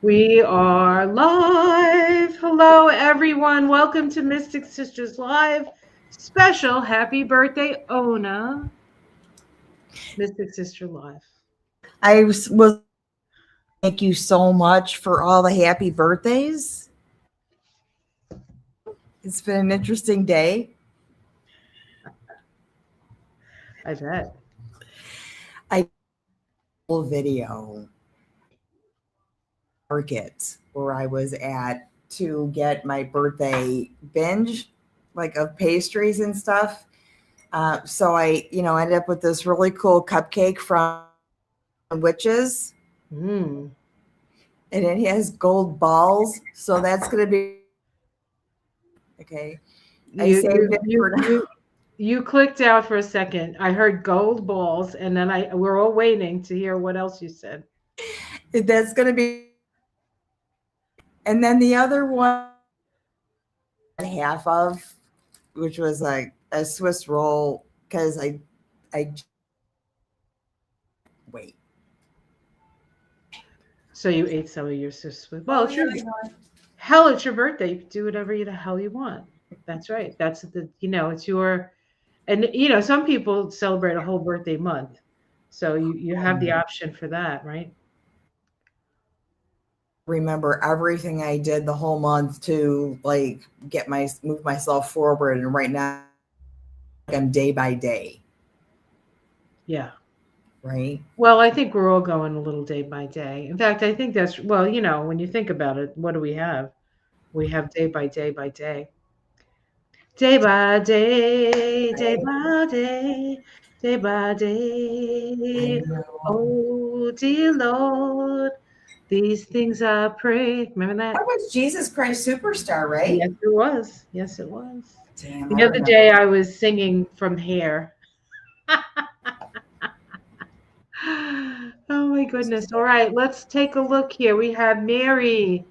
We are live. Hello, everyone. Welcome to Mystic Sisters Live. Special happy birthday, Ona. Mystic Sister Live. I was thank you so much for all the happy birthdays. It's been an interesting day. I bet. I full video market where I was at to get my birthday binge, like of pastries and stuff. So I ended up with this really cool cupcake from Witches, Mm. and it has gold balls. So that's gonna be okay. I You, saved you, it you, for now. you, you clicked out for a second. I heard gold balls, and then we're all waiting to hear what else you said. That's gonna be, and then the other one half of, which was like a Swiss roll, because I wait. So you ate some of your sister. Well, Oh it's your yeah, hell. It's your birthday. You can do whatever the hell you want. That's right. That's it's your. And some people celebrate a whole birthday month. So you have the option for that, right? remember everything I did the whole month to like get my move myself forward, and right now I'm day by day, Yeah. right? Well, I think we're all going a little day by day. In fact, I think that's well, when you think about it, what do we have? We have day by day by day. Day by day, day Right? by day, day by I day. know. Oh, dear Lord, these things I pray. Remember that? That was Jesus Christ Superstar, right? Yes, it was. Yes, it was. Damn, I The other remember. day I was singing from Hair. Oh my goodness. All right, let's take a look here. We have Mary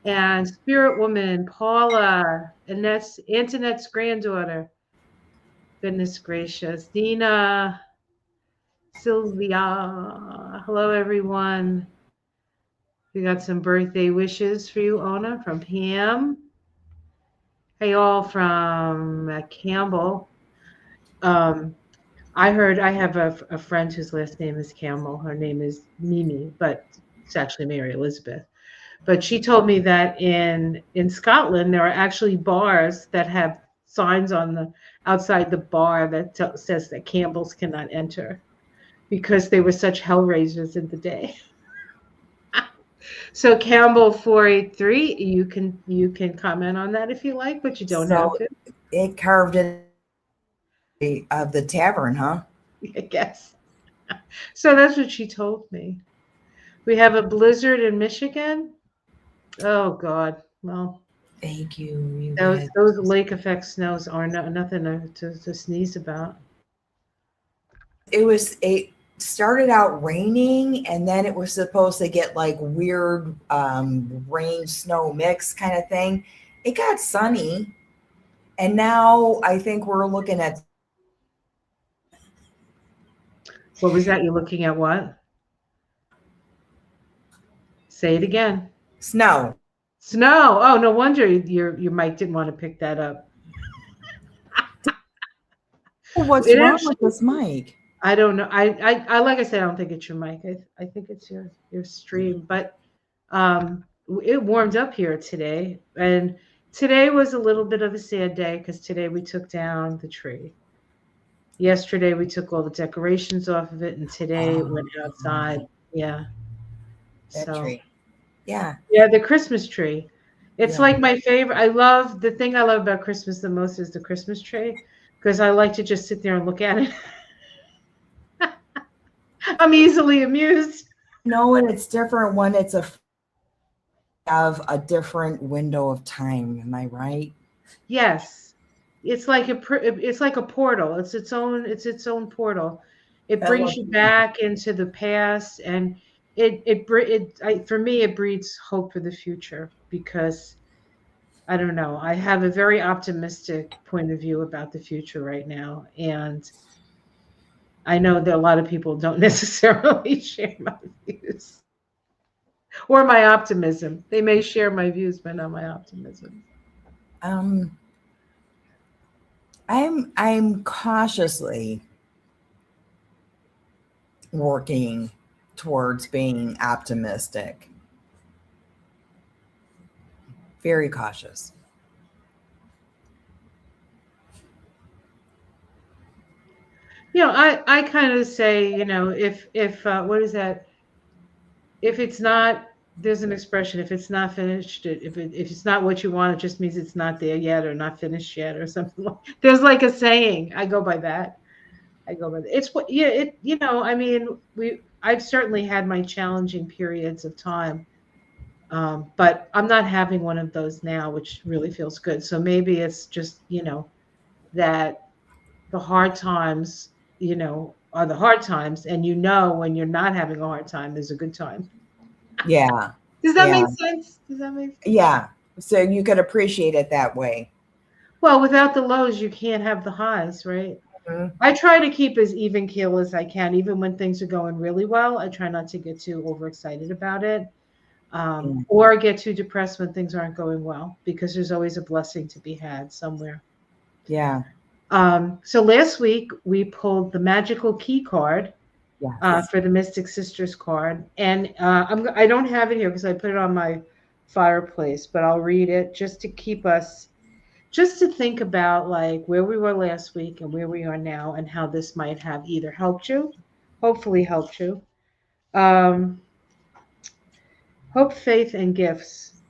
and Spirit Woman, Paula, Antoinette's granddaughter. Goodness gracious. Dina, Sylvia. Hello, everyone. We got some birthday wishes for you, Ona, from Pam. Hey, all from Campbell. Um, I heard I have a friend whose last name is Campbell. Her name is Mimi, but it's actually Mary Elizabeth. But she told me that in Scotland there are actually bars that have signs on the outside the bar that says that Campbells cannot enter because they were such hellraisers in the day. So Campbell 483, you can comment on that if you like, but you don't have So to, it carved in of the tavern, huh? I guess. So that's what she told me. We have a blizzard in Michigan. Oh God. Well, Thank you. You those guys. those lake effect snows are nothing to sneeze about. It started out raining, and then it was supposed to get like weird rain snow mix kind of thing. It got sunny, and now I think we're looking at What was that? You're looking at what? Say it again. snow. Snow. Oh, no wonder your mic didn't want to pick that up. What's It wrong with actually, this mic? I don't know. I like I said, I don't think it's your mic. I think it's your stream. But um, it warmed up here today, and today was a little bit of a sad day because today we took down the tree. Yesterday we took all the decorations off of it, and today it went outside. Um, Yeah. that So tree. Yeah, yeah, the Christmas tree. It's yeah. like my favorite. I love the thing I love about Christmas the most is the Christmas tree because I like to just sit there and look at it. I'm easily amused. You know what? It's different when it's a of a different window of time. Am I right? Yes. It's like a portal. It's its own portal. It I brings love you that. back into the past and for me it breeds hope for the future because I don't know. I have a very optimistic point of view about the future right now and I know that a lot of people don't necessarily share my views. or my optimism. They may share my views, but not my optimism. Um, I'm cautiously working towards being optimistic. Very cautious. I kind of say, if what is that? If it's not, there's an expression. If it's not finished, if it's not what you want, it just means it's not there yet or not finished yet or something. There's like a saying. I go by that. I go by that. It's what, yeah. I mean, I've certainly had my challenging periods of time. But I'm not having one of those now, which really feels good. So maybe it's just, that the hard times, are the hard times. And when you're not having a hard time, there's a good time. Yeah. Does that Yeah. make sense? Does that make sense? Yeah. So you could appreciate it that way. Well, without the lows, you can't have the highs, right? Mhm. I try to keep as even keel as I can, even when things are going really well. I try not to get too overexcited about it, Yeah. or get too depressed when things aren't going well, because there's always a blessing to be had somewhere. Yeah. So last week we pulled the magical key card Yes. for the Mystic Sisters card, and I don't have it here because I put it on my fireplace, but I'll read it just to keep us, just to think about like where we were last week and where we are now, and how this might have either helped you, hopefully helped you. Um, Hope, faith, and gifts.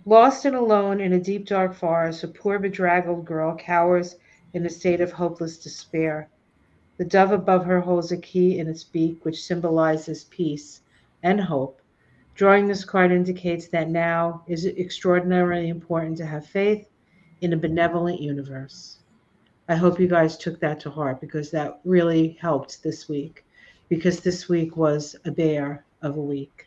Lost and alone in a deep dark forest, a poor bedraggled girl cowers in a state of hopeless despair. The dove above her holds a key in its beak, which symbolizes peace and hope. Drawing this card indicates that now is extraordinarily important to have faith in a benevolent universe. I hope you guys took that to heart, because that really helped this week. Because this week was a bear of a week.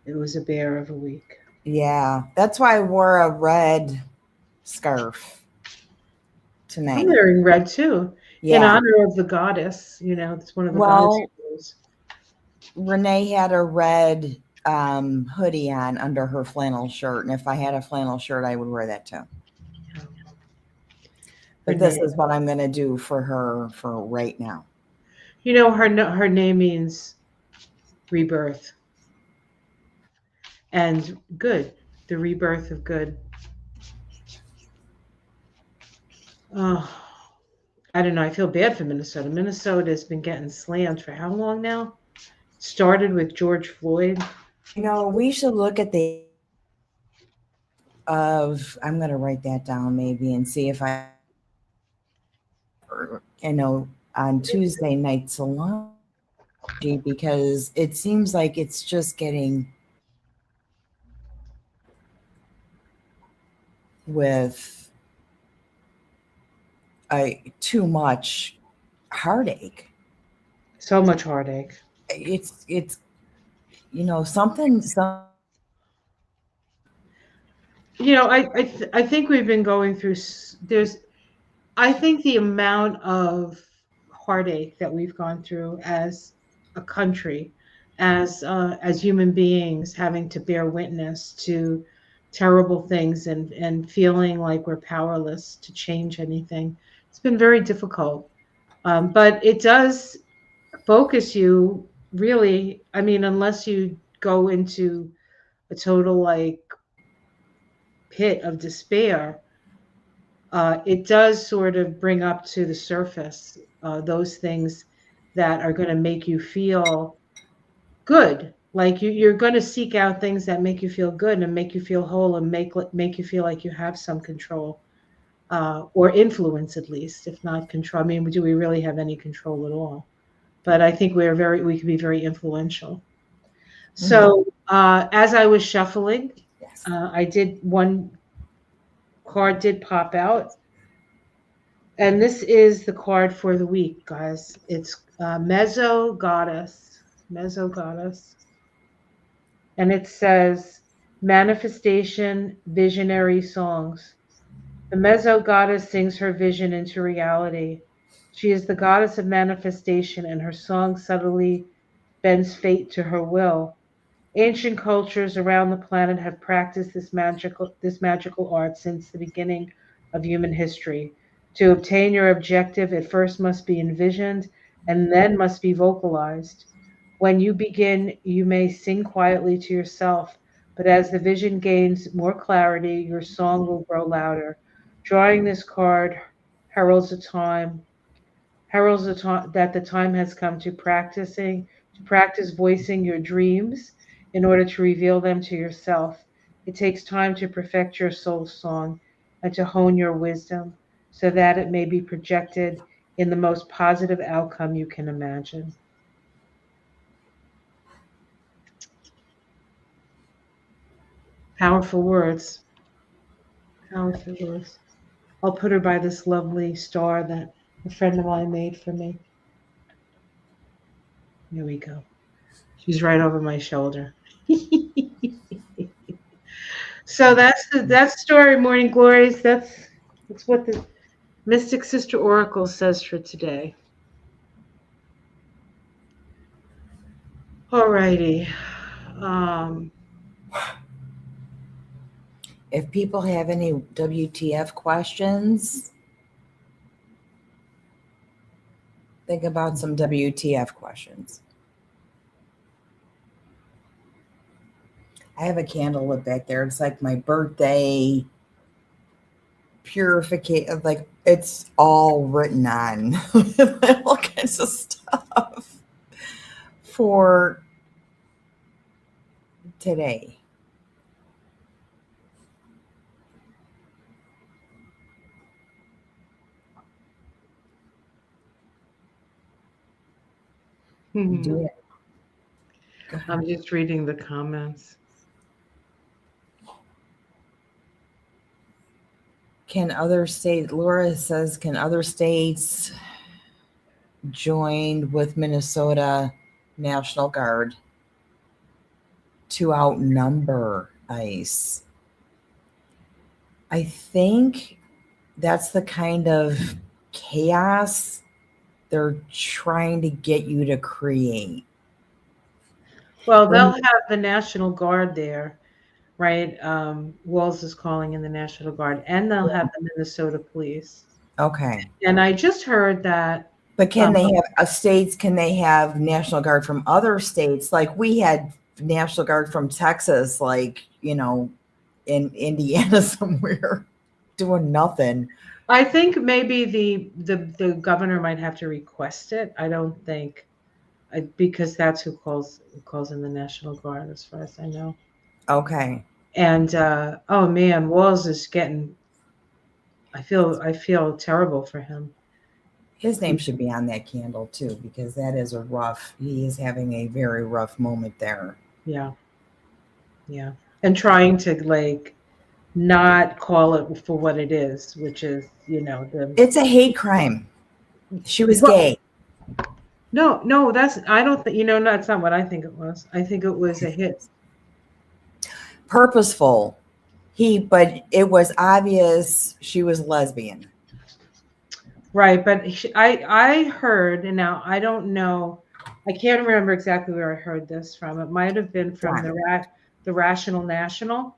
It was a bear of a week. Yeah. That's why I wore a red scarf I'm tonight. wearing red too, in Yeah. honor of the goddess. It's one of the goddess Well, rules. Renee had a red hoodie on under her flannel shirt. And if I had a flannel shirt, I would wear that too. But this Renee. is what I'm going to do for her for right now. Her name means rebirth and good, the rebirth of good. Oh, I don't know. I feel bad for Minnesota. Minnesota has been getting slammed for how long now? Started with George Floyd. We should look at the of I'm going to write that down maybe and see if I on Tuesday night salon because it seems like it's just getting with too much heartache. So much heartache. It's something some I think we've been going through. There's I think the amount of heartache that we've gone through as a country, as human beings, having to bear witness to terrible things, and feeling like we're powerless to change anything. It's been very difficult, but it does focus you, really. I mean, unless you go into a total like pit of despair, it does sort of bring up to the surface those things that are going to make you feel good. Like you're going to seek out things that make you feel good and make you feel whole and make you feel like you have some control, or influence, at least, if not control. I mean, do we really have any control at all? But I think we can be very influential. Mhm. So as I was shuffling, Yes. I did one card did pop out. And this is the card for the week, guys. It's Mezzo Goddess. Mezzo Goddess. And it says Manifestation Visionary Songs. The Mezzo Goddess sings her vision into reality. She is the goddess of manifestation, and her song subtly bends fate to her will. Ancient cultures around the planet have practiced this magical art since the beginning of human history. To obtain your objective, it first must be envisioned and then must be vocalized. When you begin, you may sing quietly to yourself, but as the vision gains more clarity, your song will grow louder. Drawing this card heralds a time that the time has come to practice voicing your dreams in order to reveal them to yourself. It takes time to perfect your soul song and to hone your wisdom so that it may be projected in the most positive outcome you can imagine. Powerful words. Powerful words. I'll put her by this lovely star that a friend of mine made for me. Here we go. She's right over my shoulder. So that's story, morning glories. That's what the Mystic Sister Oracle says for today. Alrighty. Um, If people have any WTF questions, think about some WTF questions. I have a candle lit back there. It's like my birthday purification. Like it's all written on all kinds of stuff for today. Do it. Go ahead. I'm just reading the comments. Can other states, Laura says, can other states join with Minnesota National Guard to outnumber ICE? I think that's the kind of chaos they're trying to get you to create. Well, they'll have the National Guard there, right? Walls is calling in the National Guard, and they'll have the Minnesota Police. Okay. And I just heard that. But can Um, they have states? Can they have National Guard from other states? Like we had National Guard from Texas, like, in Indiana somewhere doing nothing. I think maybe the governor might have to request it. I don't think because that's who calls in the National Guard, as far as I know. Okay. And oh man, Walls is getting. I feel terrible for him. His name should be on that candle too, because that is he is having a very rough moment there. Yeah, yeah, and trying to like not call it for what it is, which is the. It's a hate crime. She was Well, gay. no, no, that's I don't think no, that's not what I think it was. I think it was a hit. Purposeful. But it was obvious she was lesbian. Right, but I heard, and now I don't know, I can't remember exactly where I heard this from. It might have been from the Rational National,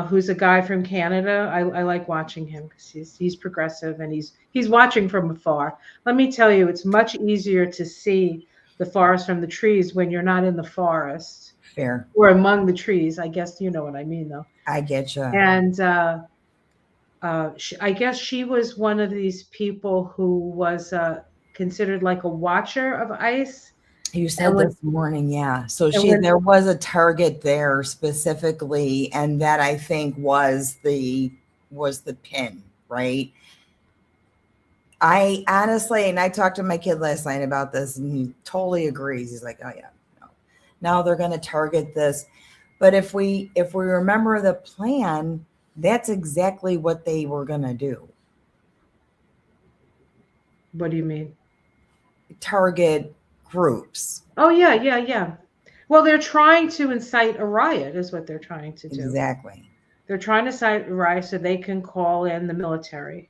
who's a guy from Canada. I like watching him because he's progressive and he's watching from afar. Let me tell you, it's much easier to see the forest from the trees when you're not in the forest Fair. or among the trees. I guess you know what I mean, though. I get you. And I guess she was one of these people who was considered like a watcher of ICE. You And said this morning, yeah. So when there was a target there specifically, and that I think was the pin, right? I honestly, and I talked to my kid last night about this, and he totally agrees. He's like, "Oh yeah, no. Now they're going to target this." But if we remember the plan, that's exactly what they were going to do. What do you mean? Target groups. Oh yeah, yeah, yeah. Well, they're trying to incite a riot, is what they're trying to do. Exactly. They're trying to incite a riot so they can call in the military.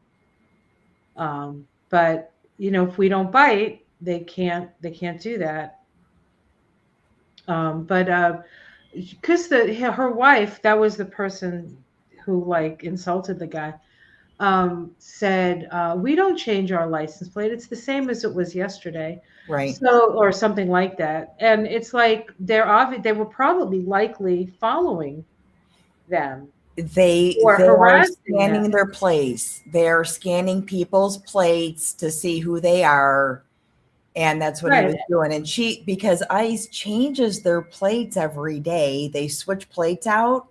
But if we don't bite, they can't do that. But because her wife, that was the person who like insulted the guy, said, "We don't change our license plate. It's the same as it was yesterday." Right. So, or something like that. And it's like they were probably likely following them or They are harassing them. scanning their plates. They're scanning people's plates to see who they are, and that's what he Right. was doing. And she, because ICE changes their plates every day, they switch plates out.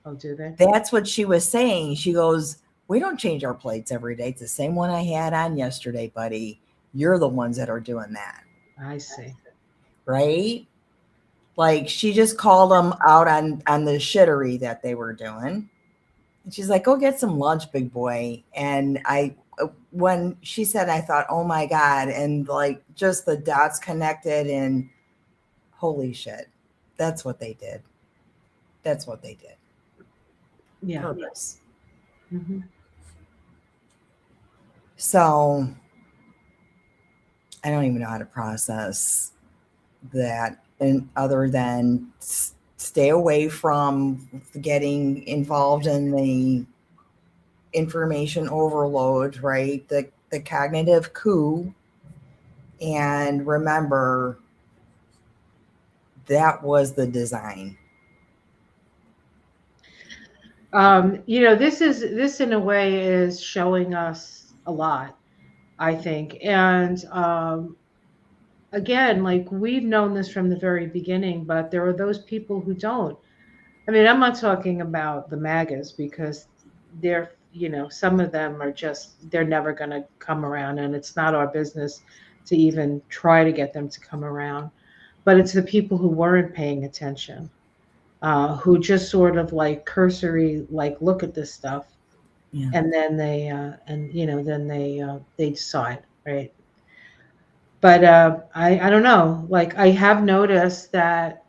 Oh, do they? That's what she was saying. She goes, "We don't change our plates every day. It's the same one I had on yesterday, buddy. You're the ones that are doing that." I see. Right? Like she just called them out on the shittery that they were doing. And she's like, "Go get some lunch, big boy." And when she said, I thought, "Oh my god!" And like just the dots connected, and holy shit, that's what they did. That's what they did. Yeah. Purpose. Hmm. So I don't even know how to process that, and other than stay away from getting involved in the information overload, right? The cognitive coup, and remember that was the design. This in a way is showing us a lot, I think. And again, like we've known this from the very beginning, but there are those people who don't. I mean, I'm not talking about the MAGAs because some of them are just, they're never going to come around, and it's not our business to even try to get them to come around. But it's the people who weren't paying attention, who just sort of like cursory, like look at this stuff, Yeah. and then they decide, right? But I don't know. Like I have noticed that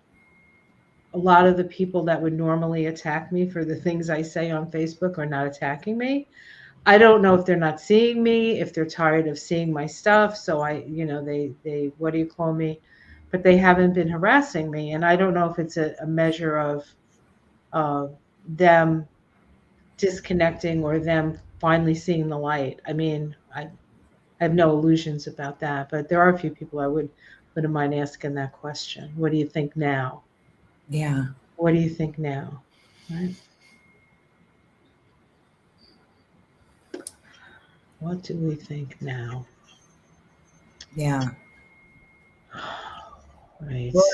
a lot of the people that would normally attack me for the things I say on Facebook are not attacking me. I don't know if they're not seeing me, if they're tired of seeing my stuff. So they what do you call me? But they haven't been harassing me, and I don't know if it's a measure of uh, them disconnecting or them finally seeing the light. I mean, I have no illusions about that, but there are a few people I wouldn't mind asking that question. What do you think now? Yeah. What do you think now? Right? What do we think now? Yeah. Right. Well,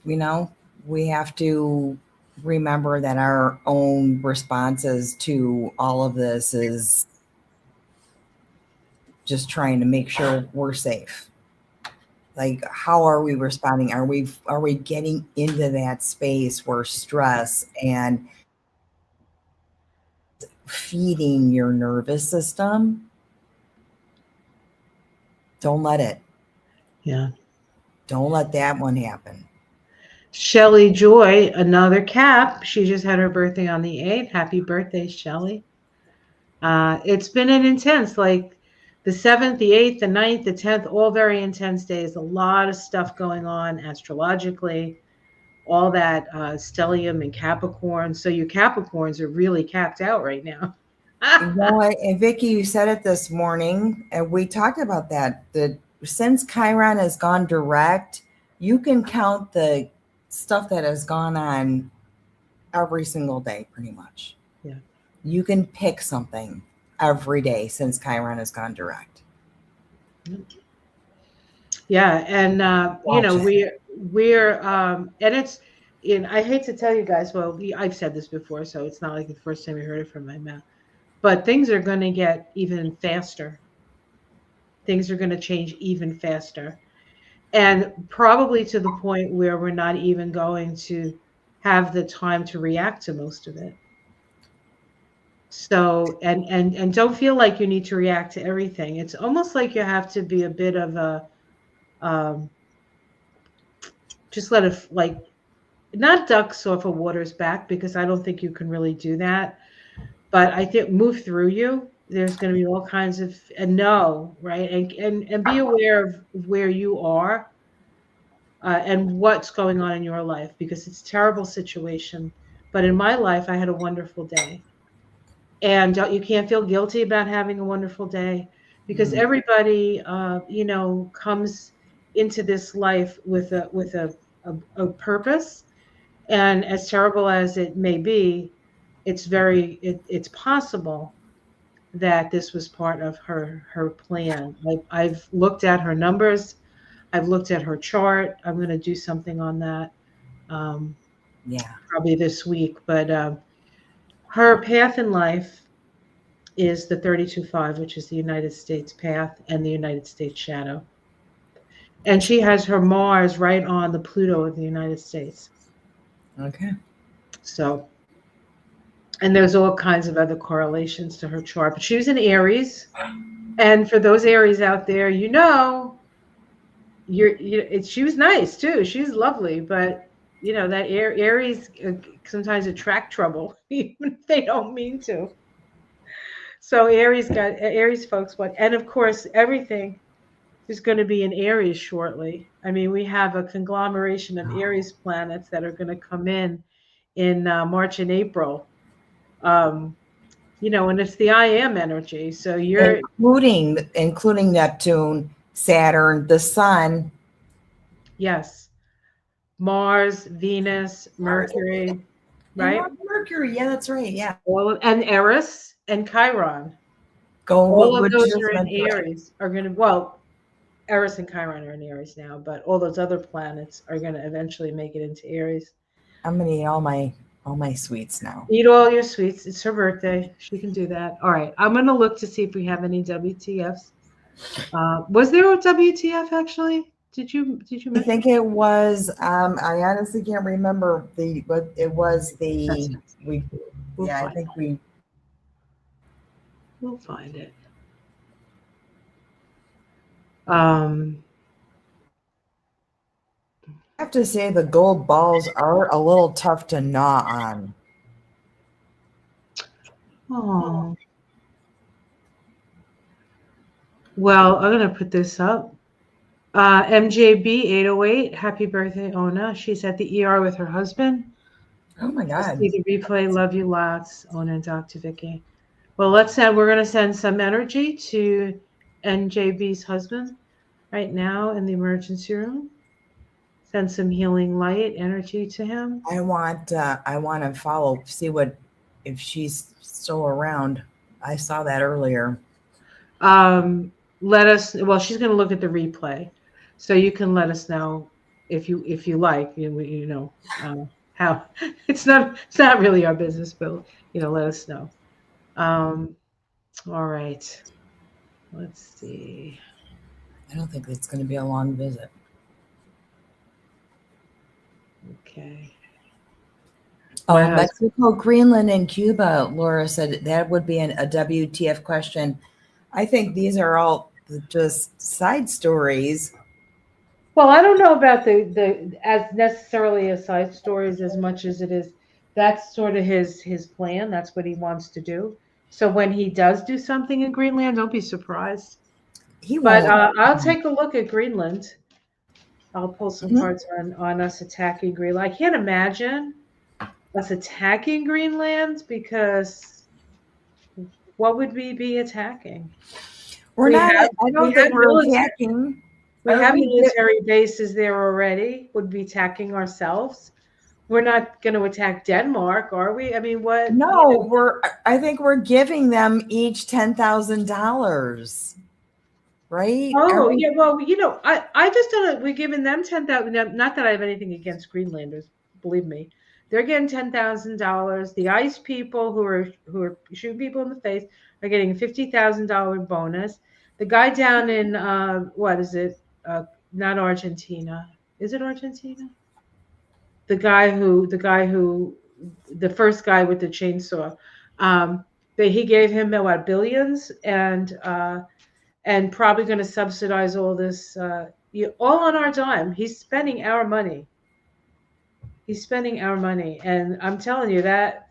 you know, we have to remember that our own responses to all of this is just trying to make sure we're safe. Like, how are we responding? Are we getting into that space where stress and feeding your nervous system? Don't let it. Yeah. Don't let that one happen. Shelly Joy, another cap. She just had her birthday on the 8th. Happy birthday, Shelly. It's been an intense, like the 7th, the 8th, the 9th, the 10th, all very intense days. A lot of stuff going on astrologically, all that stellium and Capricorn. So your Capricorns are really capped out right now. You know what? And Vicky, you said it this morning, and we talked about that. That since Chiron has gone direct, you can count the stuff that has gone on every single day, pretty much. Yeah. You can pick something every day since Chiron has gone direct. Yeah, and Watch it. and it's, and I hate to tell you guys, well, I've said this before, so it's not like the first time you heard it from my mouth. But things are going to get even faster. Things are going to change even faster, and probably to the point where we're not even going to have the time to react to most of it. So, and don't feel like you need to react to everything. It's almost like you have to be a bit of a um, just let it like not ducks off a water's back, because I don't think you can really do that. But I think move through you. There's going to be all kinds of, and know, right, and be aware of where you are. and what's going on in your life, because it's a terrible situation. But in my life, I had a wonderful day. And you can't feel guilty about having a wonderful day, because Mm, everybody, comes into this life with a purpose. And as terrible as it may be, it's possible that this was part of her plan. Like, I've looked at her numbers, I've looked at her chart. I'm going to do something on that, um, yeah. probably this week. But her path in life is the 32-5, which is the United States path and the United States shadow. And she has her Mars right on the Pluto of the United States. Okay. So, and there's all kinds of other correlations to her chart. But she was in Aries. And for those Aries out there, she was nice too. She's lovely, but that Aries sometimes attract trouble, even if they don't mean to. So Aries folks, and of course everything is going to be in Aries shortly. I mean, we have a conglomeration of Aries planets that are going to come in March and April. Um, and it's the I am energy. So you're Including Neptune, Saturn, the Sun. yes, Mars, Venus, Mars Mercury, and right? Mercury. Yeah, that's right. Yeah. And Eris and Chiron. Go All of what you those just are in mentioned. Aries. Are going to well, Eris and Chiron are in Aries now, but all those other planets are going to eventually make it into Aries. I'm gonna eat all my sweets now. Eat all your sweets. It's her birthday. She can do that. All right. I'm going to look to see if we have any WTFs. Was there a WTF actually? Did you I mention? think it was. I honestly can't remember but it was That's the it. we. We'll Yeah, I find think it. we. We'll find it. Um, I have to say the gold balls are a little tough to gnaw on. oh, well, I'm going to put this up. MJB 808, happy birthday, Ona. She's at the ER with her husband. Oh my I'll God. see the replay. Love you lots, Ona and Dr. Vicky. Well, we're going to send some energy to NJB's husband right now in the emergency room. Send some healing light energy to him. I want to follow, see what if she's still around. I saw that earlier. Let us, well, she's going to look at the replay. So you can let us know if you like, how it's not really our business, but let us know. Um, all right. Let's see. I don't think it's going to be a long visit. Okay. My Oh, husband. Mexico, Greenland, and Cuba. Laura said that would be a WTF question. I think these are all just side stories. Well, I don't know about the as necessarily as side stories as much as it is that's sort of his plan. That's what he wants to do. So when he does do something in Greenland, don't be surprised. He But won't. I'll take a look at Greenland. I'll pull some Mhm. cards on us attacking Greenland. I can't imagine us attacking Greenland, because what would we be attacking? We're We not. have I we don't have think we're military attacking. we Are have we? military bases there already. Would be attacking ourselves. We're not going to attack Denmark, are we? I mean, what? No, we're. I think we're giving them each $10,000. Right? Are Oh, we? yeah. Well, I just don't know. We're giving them 10,000. Not that I have anything against Greenlanders. Believe me, they're getting $10,000. The ice people who are shooting people in the face are getting a $50,000 bonus. The guy down in what is it? Not Argentina. Is it Argentina? The first guy with the chainsaw. Um, he gave him what, billions, and probably going to subsidize all this, all on our dime. He's spending our money. He's spending our money, and I'm telling you that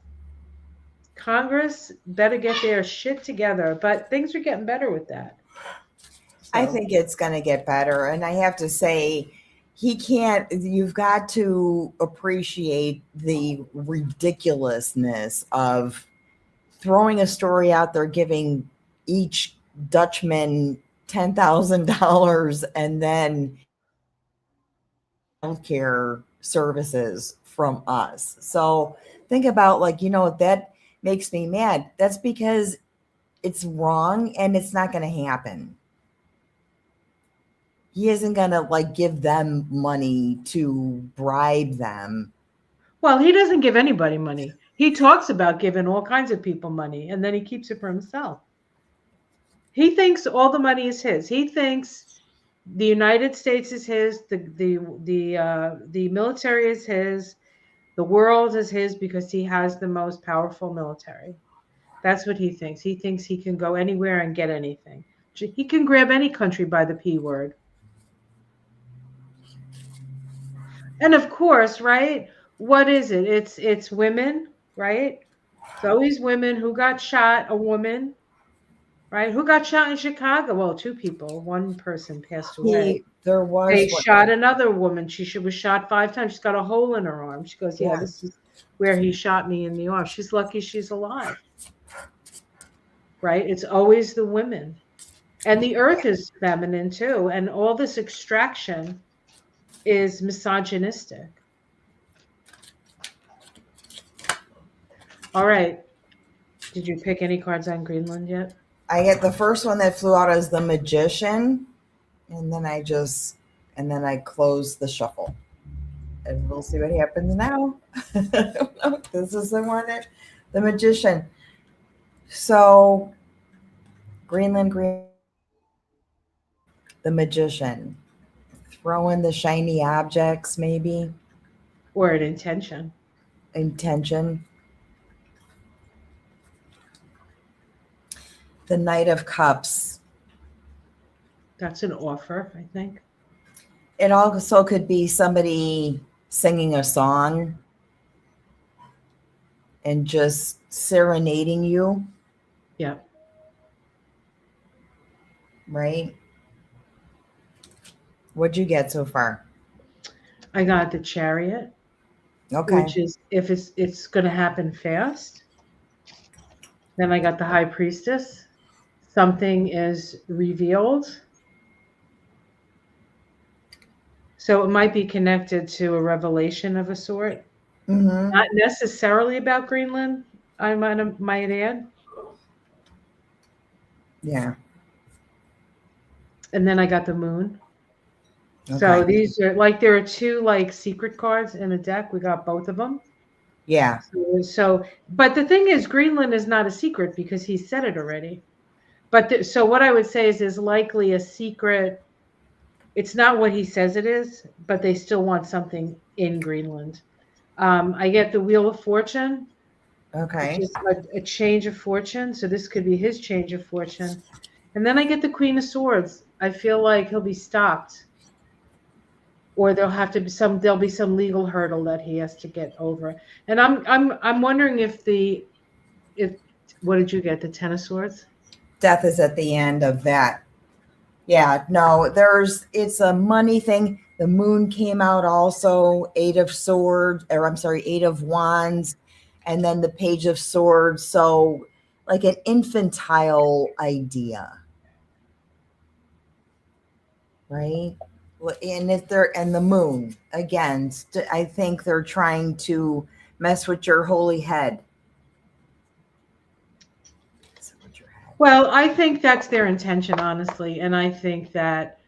Congress better get their shit together. But things are getting better with that. I So think it's going to get better, and I have to say, he can't. You've got to appreciate the ridiculousness of throwing a story out there, giving each Dutchman $10,000 and then healthcare services from us. So think about, like, that makes me mad. That's because it's wrong and it's not going to happen. He isn't going to like give them money to bribe them. Well, he doesn't give anybody money. He talks about giving all kinds of people money and then he keeps it for himself. He thinks all the money is his. He thinks the United States is his, the military is his, the world is his because he has the most powerful military. That's what he thinks. He thinks he can go anywhere and get anything. He can grab any country by the P word. And of course, right? What is it? It's women, right? It's always women who got shot, a woman, right? Who got shot in Chicago? Well, two people. One person passed away. There was They what? shot another woman. She was shot 5 times. She's got a hole in her arm. She goes, "Yeah, this Yes. is where he shot me in the arm." She's lucky she's alive, right? It's always the women. And the earth is feminine too. And all this extraction is misogynistic. All right. Did you pick any cards on Greenland yet? I get the first one that flew out as the magician, and then I close the shuffle. And we'll see what happens now. This is the one that the magician. So Greenland, the magician. Throw in the shiny objects, maybe. Or an intention? Intention. The Knight of Cups. That's an offer, I think. It also could be somebody singing a song and just serenading you. Yeah. Right? What'd you get so far? I got the Chariot, Okay. which is if it's going to happen fast. Then I got the High Priestess. Something is revealed. So it might be connected to a revelation of a sort. Mm-hmm. Not necessarily about Greenland, I might add. Yeah. And then I got the Moon. Okay. So these are like there are two like secret cards in a deck. We got both of them. Yeah. So but the thing is, Greenland is not a secret because he said it already. But so what I would say is there's likely a secret. It's not what he says it is, but they still want something in Greenland. I get the Wheel of Fortune, which Okay. is a change of fortune. So this could be his change of fortune. And then I get the Queen of Swords. I feel like he'll be stopped, or there'll be some legal hurdle that he has to get over. And I'm wondering if what did you get? The Ten of Swords? Death is at the end of that. Yeah, no, it's a money thing. The moon came out also, Eight of Swords, or I'm sorry, Eight of Wands, and then the Page of Swords. So, like an infantile idea, right? And if they're and the moon again, I think they're trying to mess with your holy head. Well, I think that's their intention, honestly, and I think that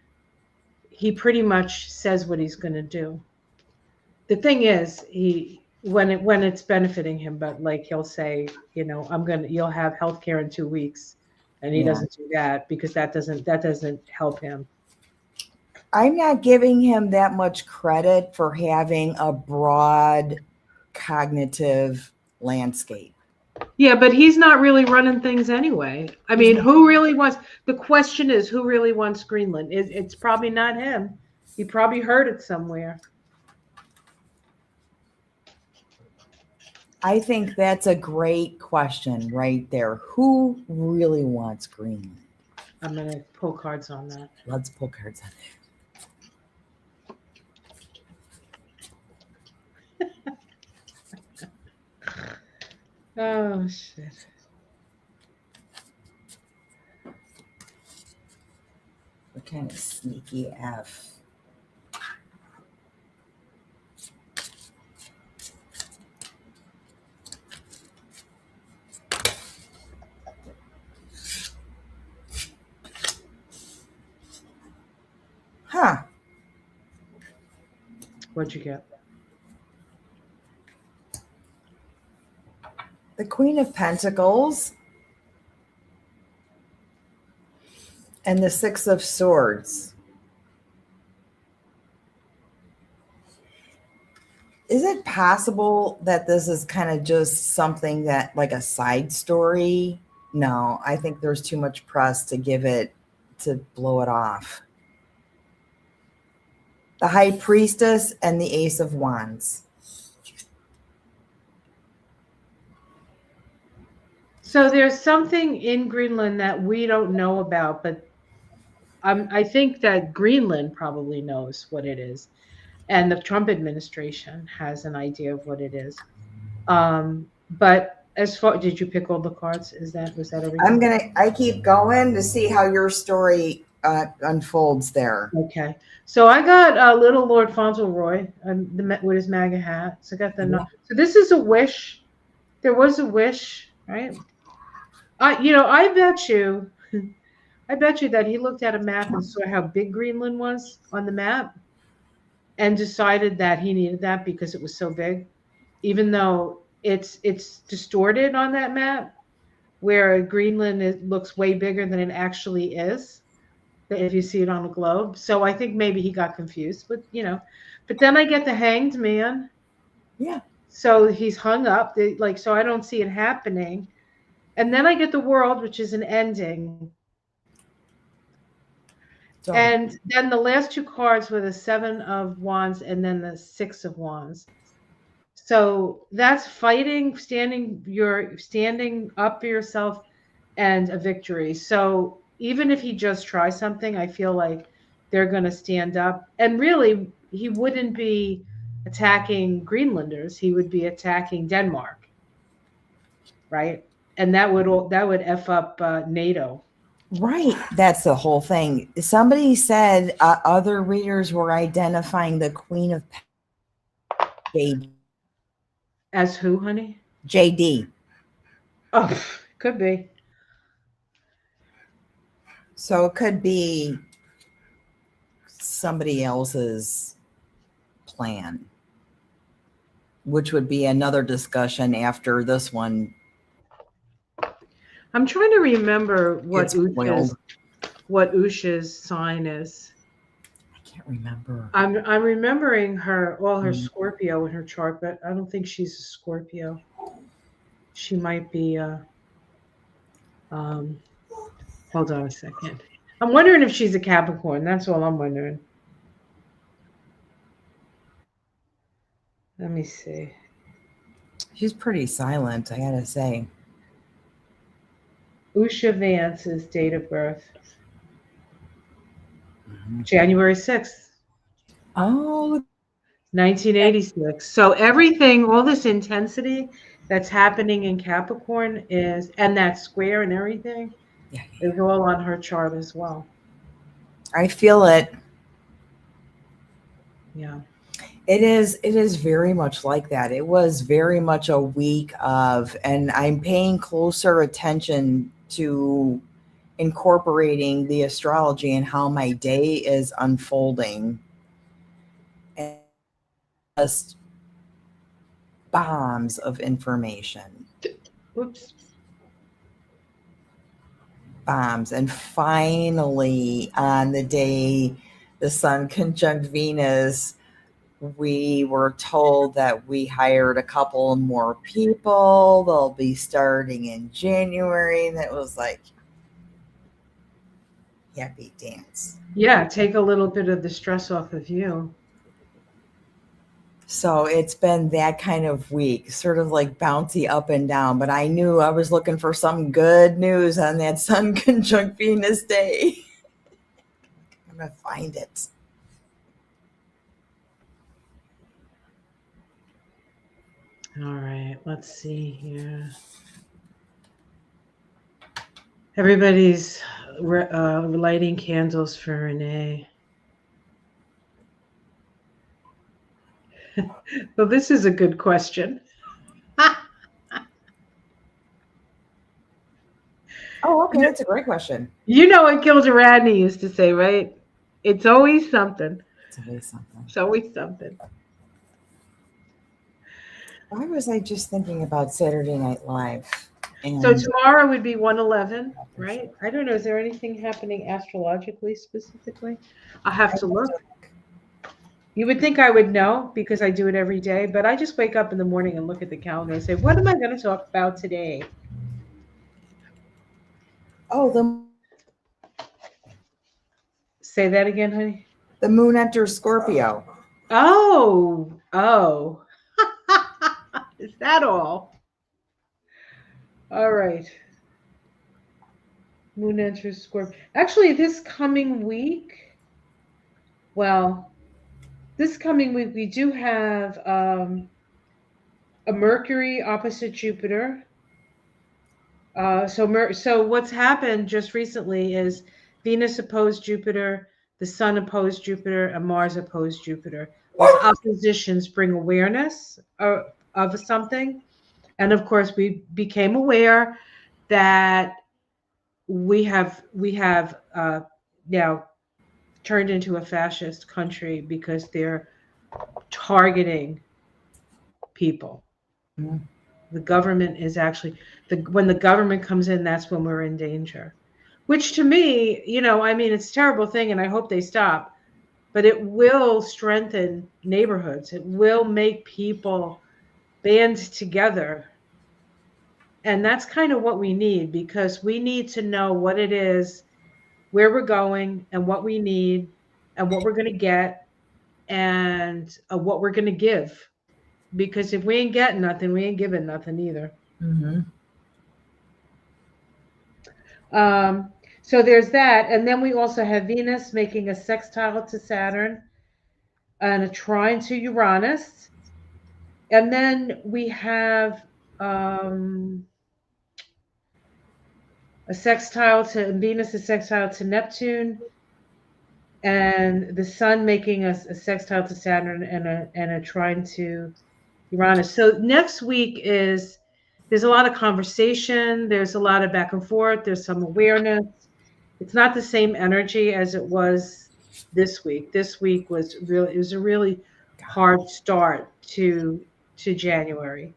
he pretty much says what he's going to do. The thing is, when it's benefiting him, but like he'll say, you'll have health care in 2 weeks, and he Yeah. doesn't do that because that doesn't help him. I'm not giving him that much credit for having a broad cognitive landscape. Yeah, but he's not really running things anyway. I mean, who really wants? The question is, who really wants Greenland? It's probably not him. He probably heard it somewhere. I think that's a great question right there. Who really wants Greenland? I'm gonna pull cards on that. Let's pull cards on Oh shit. What kind of sneaky F? Huh. What'd you get? The Queen of Pentacles and the Six of Swords. Is it possible that this is kind of just something that, like a side story? No, I think there's too much press to give it, to blow it off. The High Priestess and the Ace of Wands. So there's something in Greenland that we don't know about, but I think that Greenland probably knows what it is, and the Trump administration has an idea of what it is. But as far, did you pick all the cards? Was that everything? I keep going to see how your story unfolds there. Okay. So I got Little Lord Fauntleroy with his MAGA hat. So I got the. Yeah. So this is a wish. There was a wish, right? I bet you, I bet you that he looked at a map and saw how big Greenland was on the map and decided that he needed that because it was so big, even though it's distorted on that map, where Greenland looks way bigger than it actually is if you see it on a globe. So I think maybe he got confused, but then I get the Hanged Man. Yeah. So he's hung up, like, so I don't see it happening. And then I get the World, which is an ending. So, And then the last two cards were the Seven of Wands and then the Six of Wands. So that's fighting, you're standing up for yourself and a victory. So even if he just tries something, I feel like they're going to stand up. And really, he wouldn't be attacking Greenlanders. He would be attacking Denmark, right? And that would f up NATO. right. That's the whole thing. Somebody said other readers were identifying the Queen of JD. As who, honey? JD. Oh, could be. So it could be somebody else's plan, which would be another discussion after this one I'm trying to remember gets boiled. what Usha's sign is. I can't remember. I'm remembering all her Mm. Scorpio in her chart, but I don't think she's a Scorpio. She might be um hold on a second. I'm wondering if she's a Capricorn. That's all I'm wondering. Let me see. She's pretty silent, I gotta say. Usha Vance's date of birth, Mhm. January 6th, Oh, 1986. So everything, all this intensity that's happening in Capricorn and that square and everything, yeah. is all on her chart as well. I feel it. Yeah. It is very much like that. It was very much a week of, and I'm paying closer attention to incorporating the astrology and how my day is unfolding. And just bombs of information. Oops. Bombs. And finally, on the day the Sun conjunct Venus, we were told that we hired a couple more people. They'll be starting in January. And it was like, happy dance. Yeah, take a little bit of the stress off of you. So it's been that kind of week, sort of like bouncy up and down. But I knew I was looking for some good news on that Sun conjunct Venus day. I'm going to find it. All right, let's see here. Everybody's lighting candles for Renee. Well, this is a good question. Oh, okay, that's a great question. You know what Gilda Radney used to say, right? It's always something. It's always something. It's always something. Why was I just thinking about Saturday Night Live So and tomorrow would be 111, authorship? right? I don't know. Is there anything happening astrologically specifically? I'll have I to have look. to- You would think I would know because I do it every day, but I just wake up in the morning and look at the calendar and say, what am I going to talk about today? Oh, Say that again, honey. the moon enters Scorpio. Oh, oh. Is that all? All right. Moon enters Scorpio. Actually, this coming week, well, this coming week, we do have a Mercury opposite Jupiter. So what's happened just recently is Venus opposed Jupiter, the Sun opposed Jupiter, and Mars opposed Jupiter. Those oppositions bring awareness of something, and of course, we became aware that we have now turned into a fascist country because they're targeting people. Mhm. The government is actually when the government comes in, that's when we're in danger. Which to me, I mean, it's a terrible thing, and I hope they stop. But it will strengthen neighborhoods. It will make people band together, and that's kind of what we need because we need to know what it is, where we're going, and what we need, and what we're going to get, and what we're going to give. Because if we ain't getting nothing, we ain't giving nothing either. Mm-hmm. Um, so there's that. And then we also have Venus making a sextile to Saturn and a trine to Uranus. And then we have um, a sextile to Venus, a sextile to Neptune, and the Sun making a sextile to Saturn and a trine to Uranus. So next week is there's a lot of conversation, there's a lot of back and forth, there's some awareness. It's not the same energy as it was this week. This week was really it was a really hard start to January.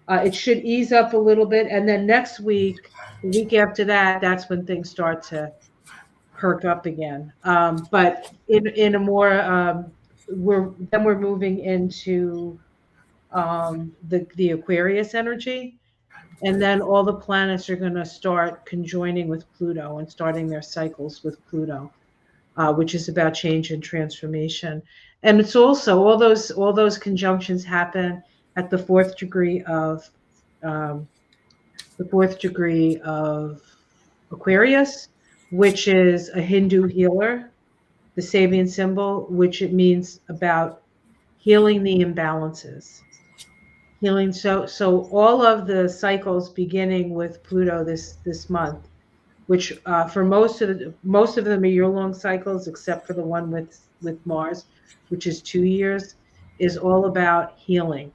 It should ease up a little bit, and then next week, the week after that, that's when things start to perk up again. But in a more we're moving into the Aquarius energy, and then all the planets are going to start conjoining with Pluto and starting their cycles with Pluto, which is about change and transformation. And it's also all those conjunctions happen at um, the fourth degree of Aquarius, which is a Hindu healer, the Sabian symbol, which it means about healing the imbalances. Healing so all of the cycles beginning with Pluto this month, which for most of them are year-long cycles, except for the one with Mars, which is 2 years, is all about healing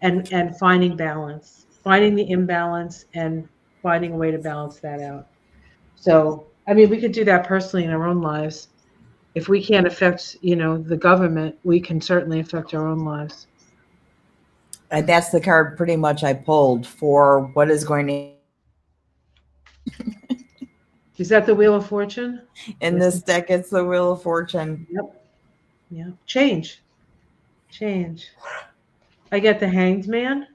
and finding balance, finding the imbalance and finding a way to balance that out. So, I mean, we could do that personally in our own lives. If we can't affect, the government, we can certainly affect our own lives. And that's the card pretty much I pulled for what is going to Is that the Wheel of Fortune? in Yes. this deck. It's the Wheel of Fortune. Yep. Yeah. Change. Change. I get the Hanged Man.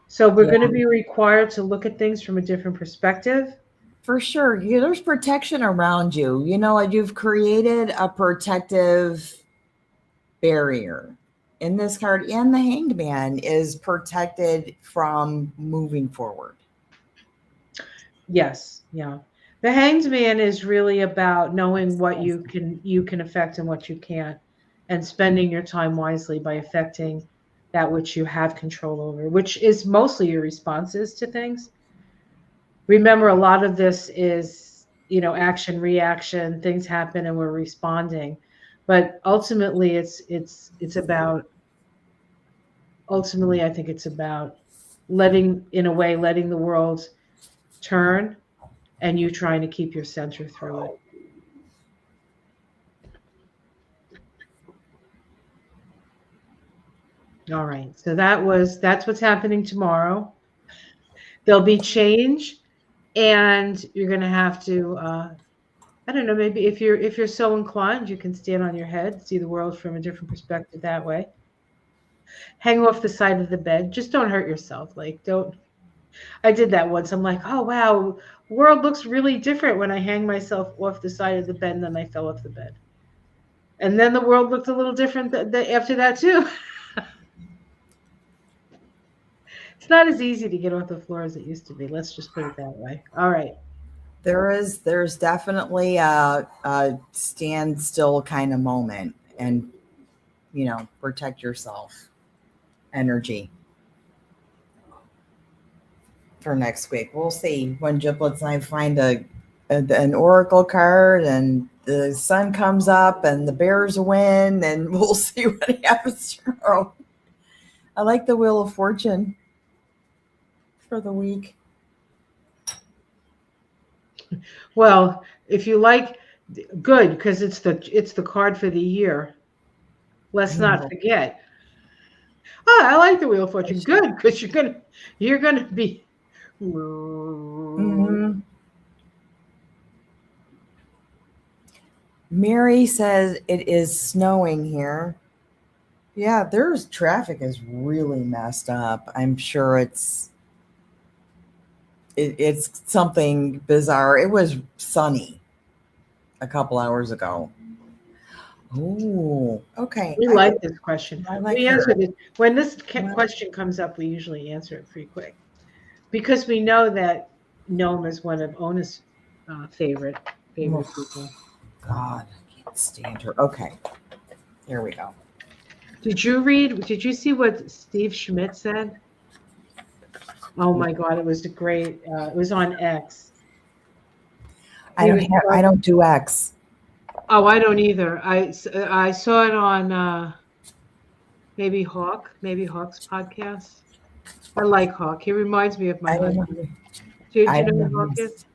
So we're Yeah, going to be required to look at things from a different perspective. for sure. There's protection around you. You've created a protective barrier. In this card, and the Hanged Man is protected from moving forward. Yes. Yeah. The Hanged Man is really about knowing what you can affect and what you can't, and spending your time wisely by affecting that which you have control over, which is mostly your responses to things. Remember, a lot of this is, action, reaction, things happen and we're responding. But ultimately it's about ultimately I think it's about letting, in a way, letting the world turn and you trying to keep your center through it. All right. So that's what's happening tomorrow. There'll be change, and you're going to have to I don't know, maybe if you're so inclined, you can stand on your head, see the world from a different perspective that way. Hang off the side of the bed. Just don't hurt yourself. Like, don't. I did that once. I'm like, oh wow, world looks really different when I hang myself off the side of the bed and then I fell off the bed. And then the world looked a little different after that too. It's not as easy to get off the floor as it used to be. Let's just put it that way. All right. There's definitely a standstill kind of moment, and protect yourself energy for next week. We'll see when Giblets and I find an oracle card and the sun comes up and the Bears win, and we'll see what happens tomorrow. I like the Wheel of Fortune for the week. Well, if you like, good, because it's the card for the year. Let's not forget. Oh, I like the Wheel of Fortune. Good, because you're gonna be. Mm-hmm. Mary says it is snowing here. Yeah, there's traffic is really messed up. I'm sure it's something bizarre. It was sunny a couple hours ago. Oh, okay. We like this question. I like We her. answered it when this question comes up. We usually answer it pretty quick because we know that Gnome is one of Ona's favorite Oh, people. God, I can't stand her. Okay, here we go. Did you read? Did you see what Steve Schmidt said? Oh my God, it was great. It was on X. I don't do X. Oh, I don't either. I saw it on maybe Hawk's podcast. I like Hawk. He reminds me of my I don't know. husband. Do I you know don't know. who Hawk is?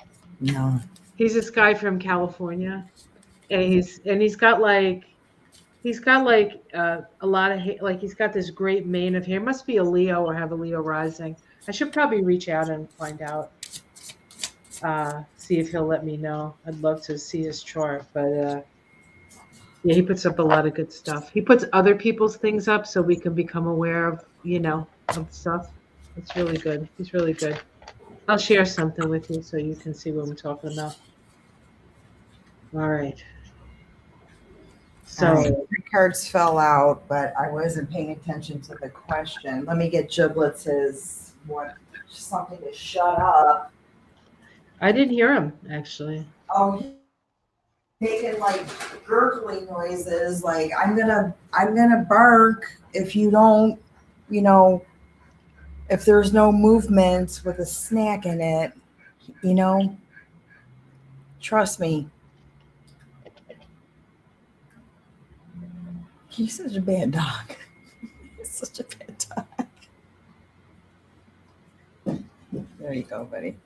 No. He's this guy from California, and he's got like a lot of like he's got this great mane of hair. Must be a Leo or have a Leo rising. I should probably reach out and find out. See if he'll let me know. I'd love to see his chart, but yeah, he puts up a lot of good stuff. He puts other people's things up so we can become aware of stuff. It's really good. He's really good. I'll share something with you so you can see what I'm talking about. All right. All right. So The cards fell out, but I wasn't paying attention to the question. Let me get Giblets his something to shut up. I didn't hear him actually. Oh, he's making like gurgling noises, like I'm gonna bark if you don't, you know, if there's no movement with a snack in it, you know. Trust me. He's such a bad dog. He's such a bad dog. There you go, buddy.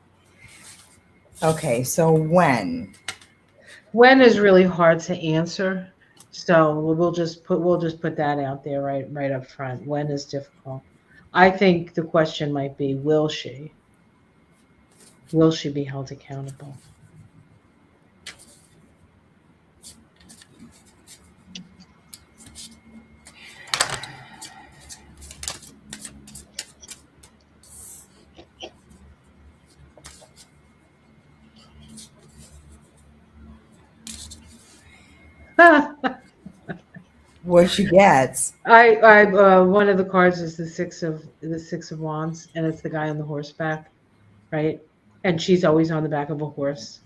Okay, so when? When is really hard to answer. So we'll just put that out there right up front. When is difficult. I think the question might be, will she? Will she be held accountable? What she gets. I one of the cards is the six of wands, and it's the guy on the horseback, right? And she's always on the back of a horse.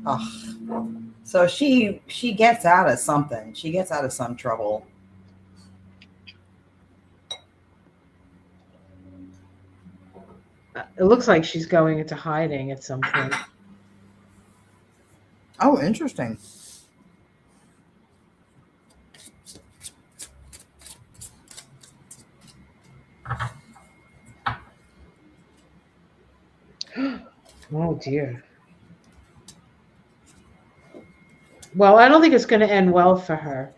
Oh. So she gets out of something. She gets out of some trouble. It looks like she's going into hiding at some point. Oh, interesting. Oh dear. Well, I don't think it's going to end well for her,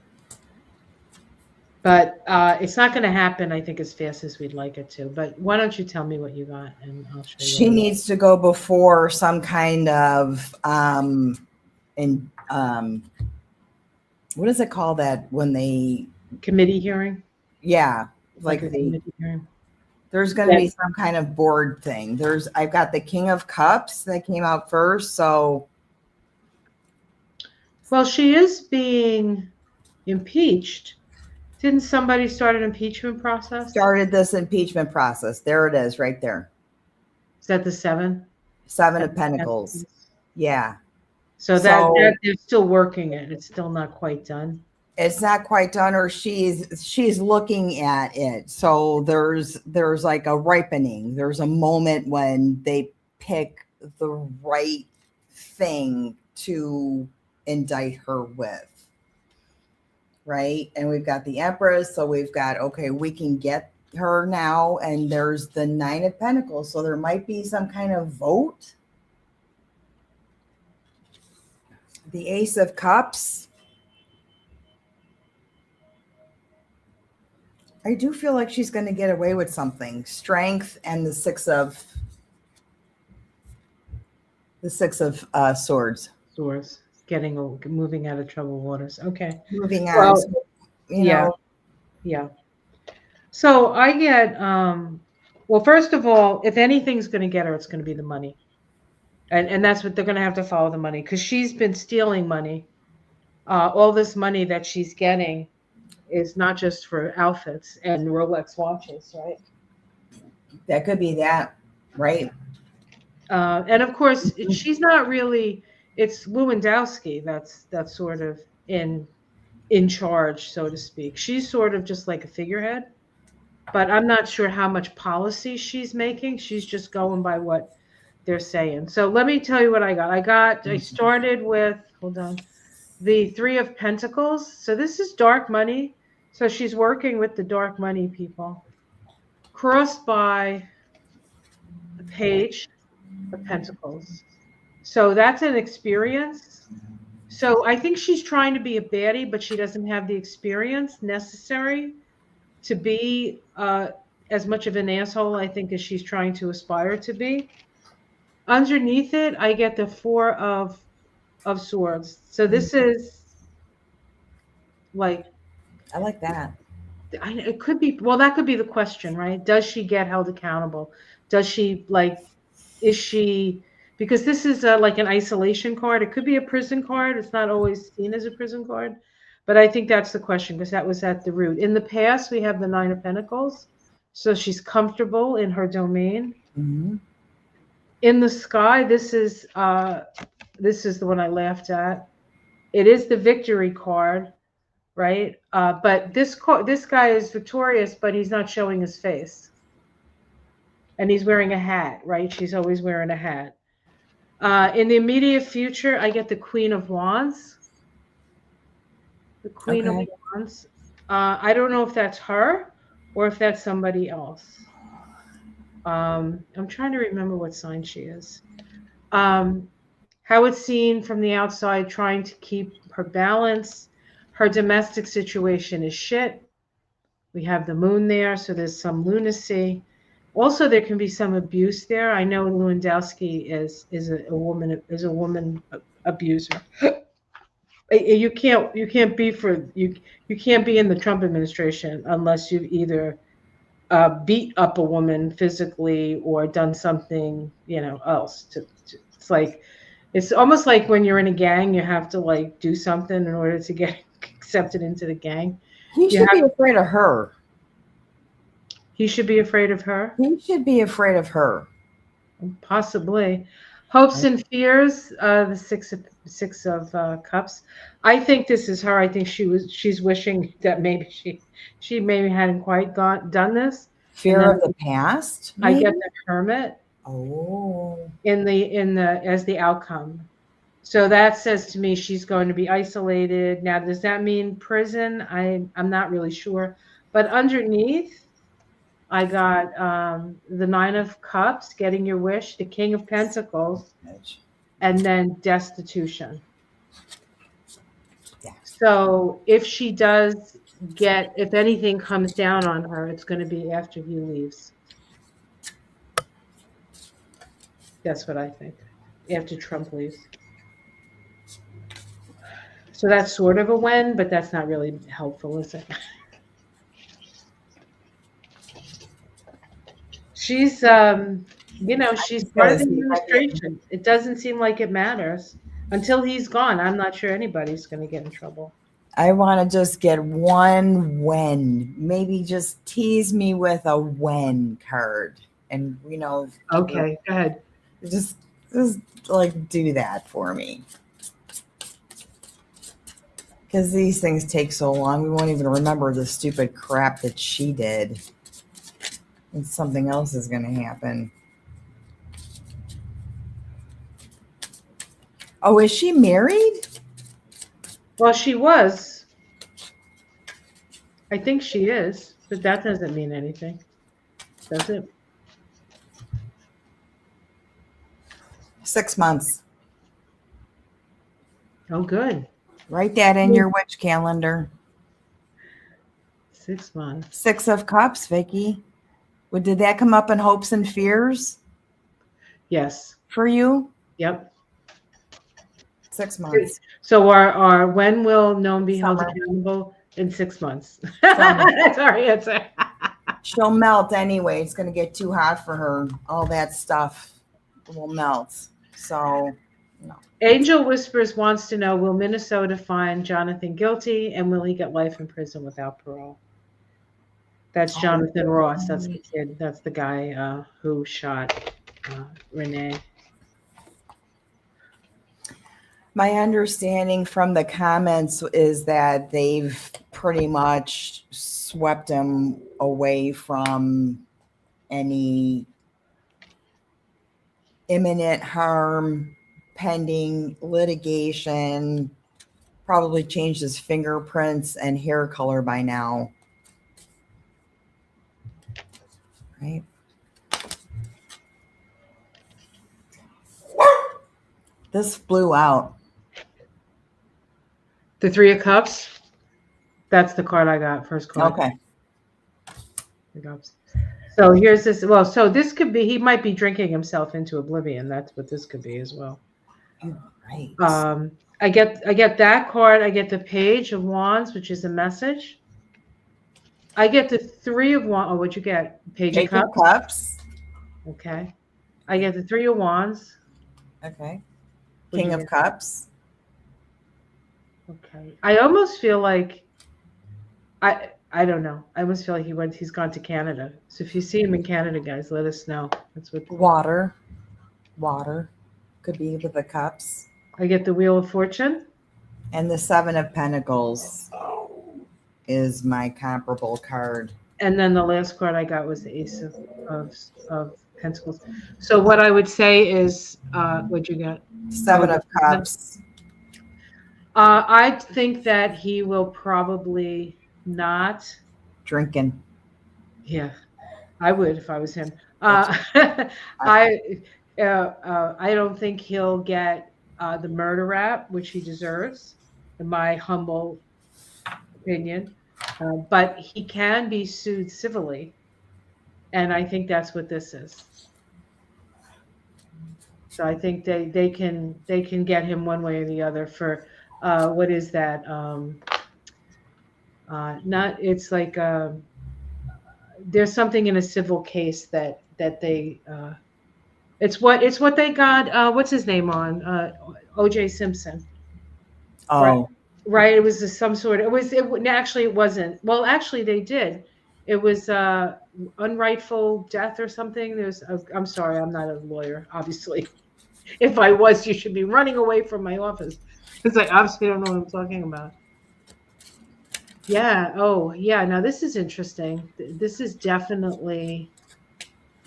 but it's not going to happen, I think, as fast as we'd like it to. But why don't you tell me what you got, and I'll show you what She I got. needs to go before some kind of in what is it called that when they Committee hearing, yeah, like like a they committee hearing. there's going to Yeah. be some kind of board thing. I've got the King of Cups that came out first, so Well, she is being impeached. Didn't somebody start an impeachment process? started this impeachment process. There it is, right there. Is that the seven? Seven of Seven of Pentacles. Pentacles. Yeah. So that So they're still working it. It's still not quite done. it's not quite done, or she's looking at it. So there's like a ripening. There's a moment when they pick the right thing to indict her with. Right. And we've got the Empress. So we've got, okay, we can get her now. And there's the Nine of Pentacles. So there might be some kind of vote. The Ace of Cups. I do feel like she's going to get away with something. Strength and the six of swords. Swords getting moving out of troubled waters. Okay. Moving on. Well, So, you yeah, know, yeah. So I get well, first of all, if anything's going to get her, it's going to be the money. And that's what they're going to have to follow the money because she's been stealing money. All this money that she's getting is not just for outfits and Rolex watches, right? that could be that, right? And of course, she's not really. It's Lewandowski that's sort of in charge, so to speak. She's sort of just like a figurehead, but I'm not sure how much policy she's making. She's just going by what they're saying. So let me tell you what I got. I started with, hold on, the Three of Pentacles. So this is dark money. So she's working with the dark money people. Crossed by the Page of Pentacles. So that's an experience. So I think she's trying to be a baddie, but she doesn't have the experience necessary to be as much of an asshole, I think, as she's trying to aspire to be. Underneath it, I get the Four of Swords. So this is like I like that. it could be, well, that could be the question, right? Does she get held accountable? Does she like, is she, because this is like an isolation card. It could be a prison card. It's not always seen as a prison card, but I think that's the question because that was at the root. In the past, we have the Nine of Pentacles. So she's comfortable in her domain. Mm-hmm. In the sky, this is the one I laughed at. It is the victory card, right? But this guy is victorious, but he's not showing his face, and he's wearing a hat, right? She's always wearing a hat. In the immediate future, I get the Queen of Wands. The Queen of Okay. Wands. I don't know if that's her or if that's somebody else. I'm trying to remember what sign she is. Um, how it's seen from the outside, trying to keep her balance. Her domestic situation is shit. We have the moon there, so there's some lunacy. Also, there can be some abuse there. I know Lewandowski is a woman abuser. You can't be for you can't be in the Trump administration unless you've either beat up a woman physically or done something else. It's like it's almost like when you're in a gang, you have to like do something in order to get accepted into the gang. He You should have be afraid of her. He should be afraid of her. He should be afraid of her. Possibly. Hopes and fears, the six of cups. I think this is her. I think she's wishing that maybe she maybe hadn't quite done this. And Fear then of the past, I maybe? get the hermit. Oh, in the as the outcome. So that says to me she's going to be isolated. Now, does that mean prison? I'm not really sure. But underneath, I got the Nine of Cups, getting your wish, the King of Pentacles, bitch. and then destitution. Yeah. So if she does if anything comes down on her, it's going to be after he leaves. That's what I think. After Trump leaves. So that's sort of a win, but that's not really helpful, is it? She's she's part of Gonna the see if I can. administration. It doesn't seem like it matters. Until he's gone, I'm not sure anybody's going to get in trouble. I want to just get one when. Maybe just tease me with a when card, and Okay, go ahead. just just like do that for me. Because these things take so long, we won't even remember the stupid crap that she did. And something else is going to happen. Oh, is she married? Well, she was. I think she is, but that doesn't mean anything, does it? 6 months. Oh, good. Write that in your witch calendar. 6 months. 6 of Cups, Vicky. Did that come up in hopes and fears Yes. for you? Yep. 6 months. So our when will Noam be held Summer. accountable? In 6 months. Summer. That's our answer. She'll melt anyway. It's going to get too hot for her. All that stuff will melt. So, no. Angel Whispers wants to know, will Minnesota find Jonathan guilty and will he get life in prison without parole? That's Jonathan Ross. That's the kid. That's the guy who shot Renee. My understanding from the comments is that they've pretty much swept him away from any imminent harm, pending litigation, probably changed his fingerprints and hair color by now. Right? This blew out. The Three of Cups. That's the card I got. First card. Okay. So here's this. Well, so this could be, he might be drinking himself into oblivion. That's what this could be as well. Right. I get that card. I get the Page of Wands, which is a message. I get the Three of Wands. Oh, what'd you get? Page of Cups. Okay. I get the Three of Wands. Okay. King of Cups. Okay. I almost feel like I don't know. I almost feel like he's gone to Canada. So if you see him in Canada, guys, let us know. That's what. Water could be with the cups. I get the Wheel of Fortune. And the Seven of Pentacles is my comparable card. And then the last card I got was the Ace of Pentacles. So what I would say is, what'd you get? Seven of Cups. I think that he will probably not. Drinking. Yeah, I would if I was him. I don't think he'll get the murder rap, which he deserves, in my humble opinion. But he can be sued civilly, and I think that's what this is. So I think they can get him one way or the other for what is that? It's like there's something in a civil case that they it's what they got what's his name on O.J. Simpson. Oh. Right. It was some sort of actually it wasn't. Well, actually they did. It was unrightful death or something. I'm sorry, I'm not a lawyer, obviously. If I was, you should be running away from my office. Because I obviously don't know what I'm talking about. Yeah. Oh, yeah. Now this is interesting. This is definitely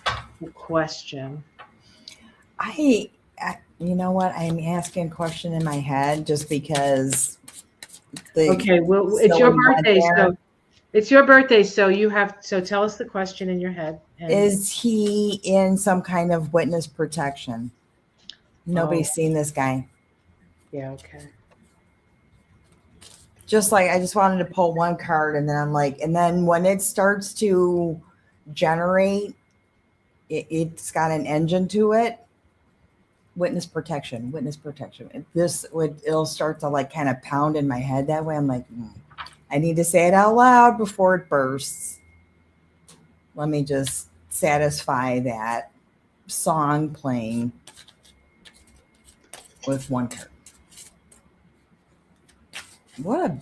a question. You know what? I'm asking a question in my head just because the Okay, well, it's so your we went birthday, there. so it's your birthday, so so tell us the question in your head. And Is he in some kind of witness protection? oh, Nobody's seen this guy. yeah, okay. Just like I just wanted to pull one card, and then I'm like, and then when it starts to generate, it's got an engine to it. Witness protection, witness protection. It'll start to like kind of pound in my head that way. I'm like, I need to say it out loud before it bursts. Let me just satisfy that song playing with one card. What a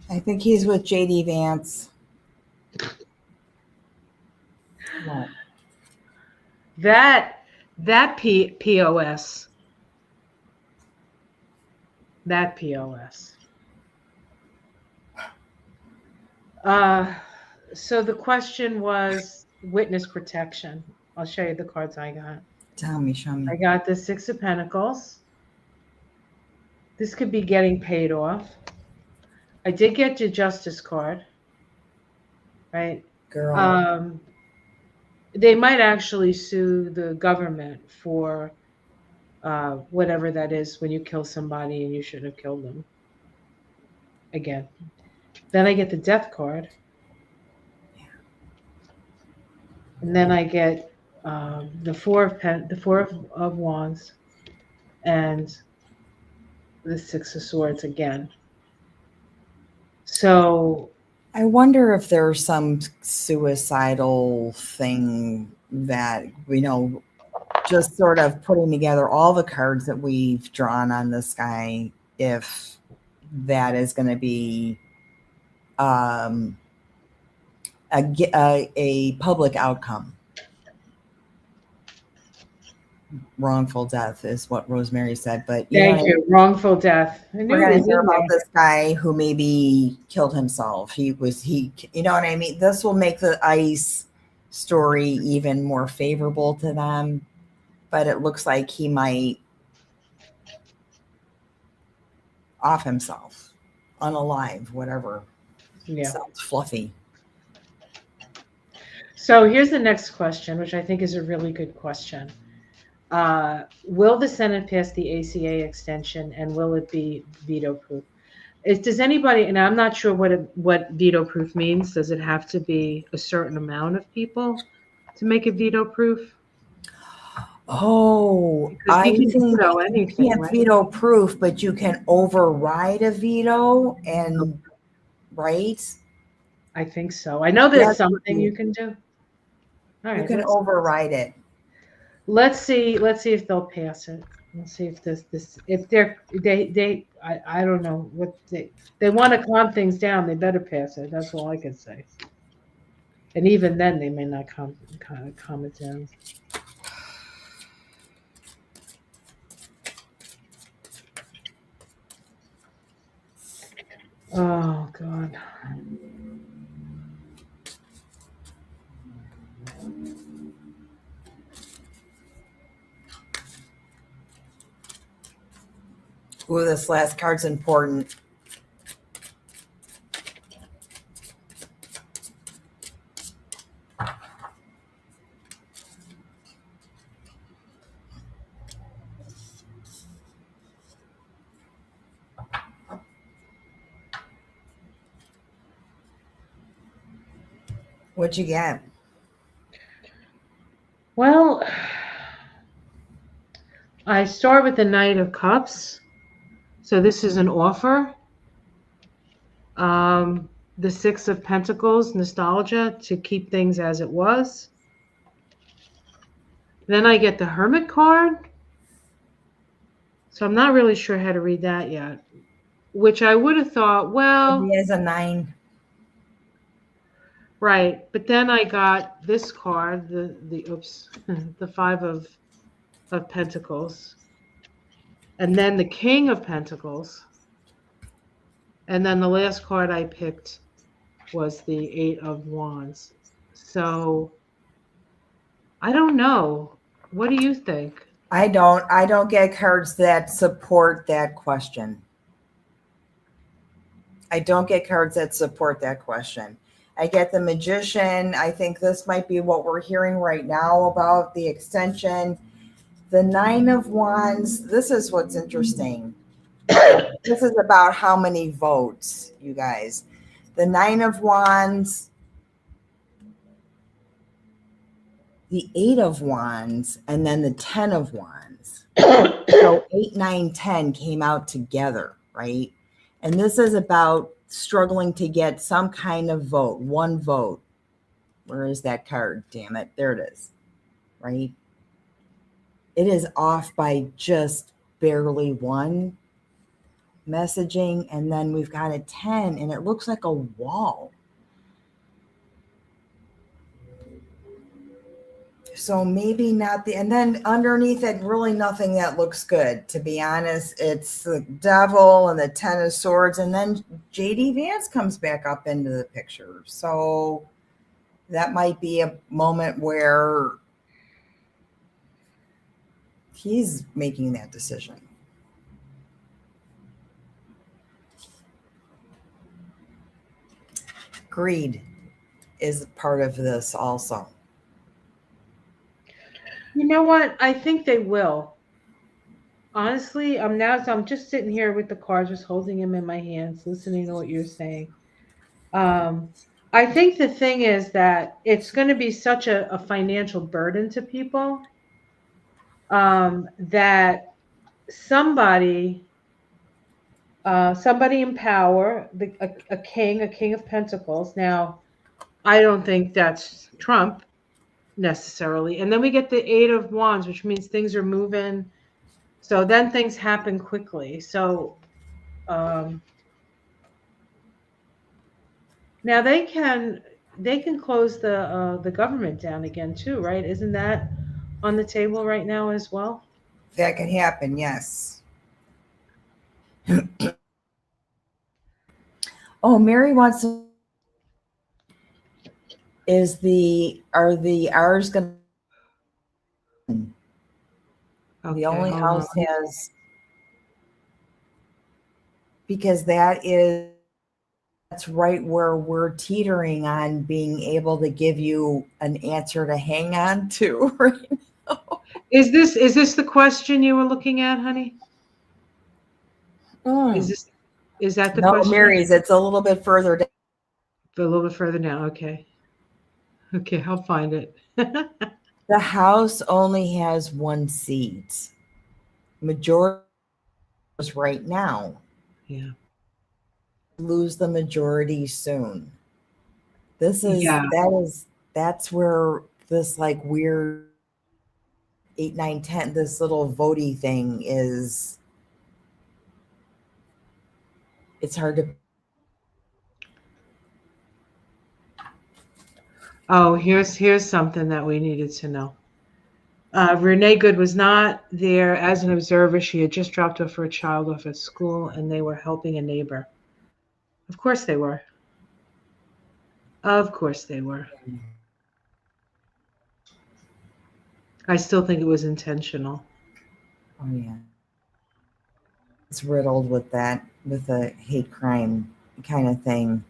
I think he's with JD Vance. What? That POS. That POS. Uh, so the question was witness protection. I'll show you the cards I got. Tell me, show me. I got the Six of Pentacles. This could be getting paid off. I did get your Justice card, right? Girl. Um, they might actually sue the government for whatever that is when you kill somebody and you shouldn't have killed them. Again. Then I get the Death card. And then I get the four of Wands, and the Six of Swords again. So I wonder if there's some suicidal thing that, just sort of putting together all the cards that we've drawn on this guy, if that is going to be um, a public outcome. Wrongful death is what Rosemary said, but thank you. Wrongful death. I we're knew it going to was hear in about there. this guy who maybe killed himself. You know what I mean? This will make the ICE story even more favorable to them, but it looks like he might off himself, unalive, whatever. Yeah. Sounds fluffy. So here's the next question, which I think is a really good question. Will the Senate pass the ACA extension, and will it be veto proof? Does anybody, and I'm not sure what veto proof means. Does it have to be a certain amount of people to make it veto proof? Oh, Because I you can think veto you anything, can't right? veto proof, but you can override a veto, and right? I think so. I know there's That's something you can do. All you right, can override it. let's see if they'll pass it. Let's see if this if I don't know what they want to calm things down. They better pass it. That's all I can say. And even then, they may not calm it down. Oh God. Ooh, this last card's important. What you get? Well, I start with the Knight of Cups. So this is an offer. The Six of Pentacles, nostalgia to keep things as it was. Then I get the Hermit card. So I'm not really sure how to read that yet. Which I would have thought, Maybe well, as a 9. right. But then I got this card, the oops, the Five of Pentacles. And then the King of Pentacles. And then the last card I picked was the Eight of Wands. So I don't know. What do you think? I don't get cards that support that question. I don't get cards that support that question. I get the Magician. I think this might be what we're hearing right now about the extension. The Nine of Wands, this is what's interesting. This is about how many votes, you guys. The Nine of Wands, the Eight of Wands, and then the 10 of Wands. So 8, 9, 10 came out together, right? And this is about struggling to get some kind of vote, one vote. Where is that card? Damn it. There it is, right? It is off by just barely one messaging. And then we've got a 10, and it looks like a wall. So maybe not the, and then underneath it, really nothing that looks good. To be honest, it's the devil and the 10 of swords, and then JD Vance comes back up into the picture. So that might be a moment where he's making that decision. Greed is part of this also. You know what? I think they will. Honestly, I'm just sitting here with the cards, just holding them in my hands, listening to what you're saying. Um, I think the thing is that it's going to be such a financial burden to people, that somebody, somebody in power, a king of pentacles. Now, I don't think that's Trump necessarily. And then we get the Eight of Wands, which means things are moving. So then things happen quickly. So um, now they can close the government down again too, right? Isn't that on the table right now as well? That can happen, yes. Oh, Mary wants to, are the R's going to, the Okay, only hold on. house has, because that's right where we're teetering on being able to give you an answer to hang on to right now. Is this the question you were looking at, honey? Is Mm. this is that the No, question? Mary's, it's a little bit further down. A little bit further down. Okay. Okay, I'll find it. The house only has one seat. Majority is right now. Yeah. Lose the majority soon. Yeah. That's where this like weird 8, 9, 10, this little votey thing is. It's hard to. Oh, here's something that we needed to know. Renee Good was not there as an observer. She had just dropped off her child off at school, and they were helping a neighbor. Of course they were. Of course they were. I still think it was intentional. Oh yeah, it's riddled with that, with a hate crime kind of thing,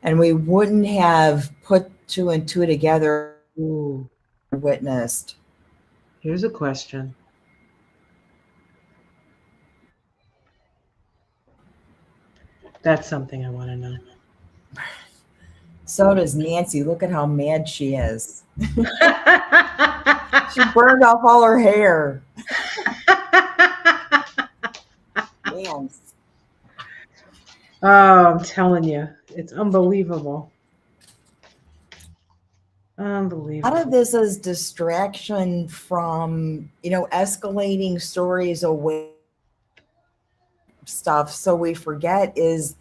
and we wouldn't have put two and two together. Ooh, Witnessed. here's a question. That's something I want to know. So does Nancy. Look at how mad she is. She burned off all her hair. Man. Oh, I'm telling you, it's unbelievable. A lot Unbelievable. of this is distraction from, escalating stories away stuff. So we forget is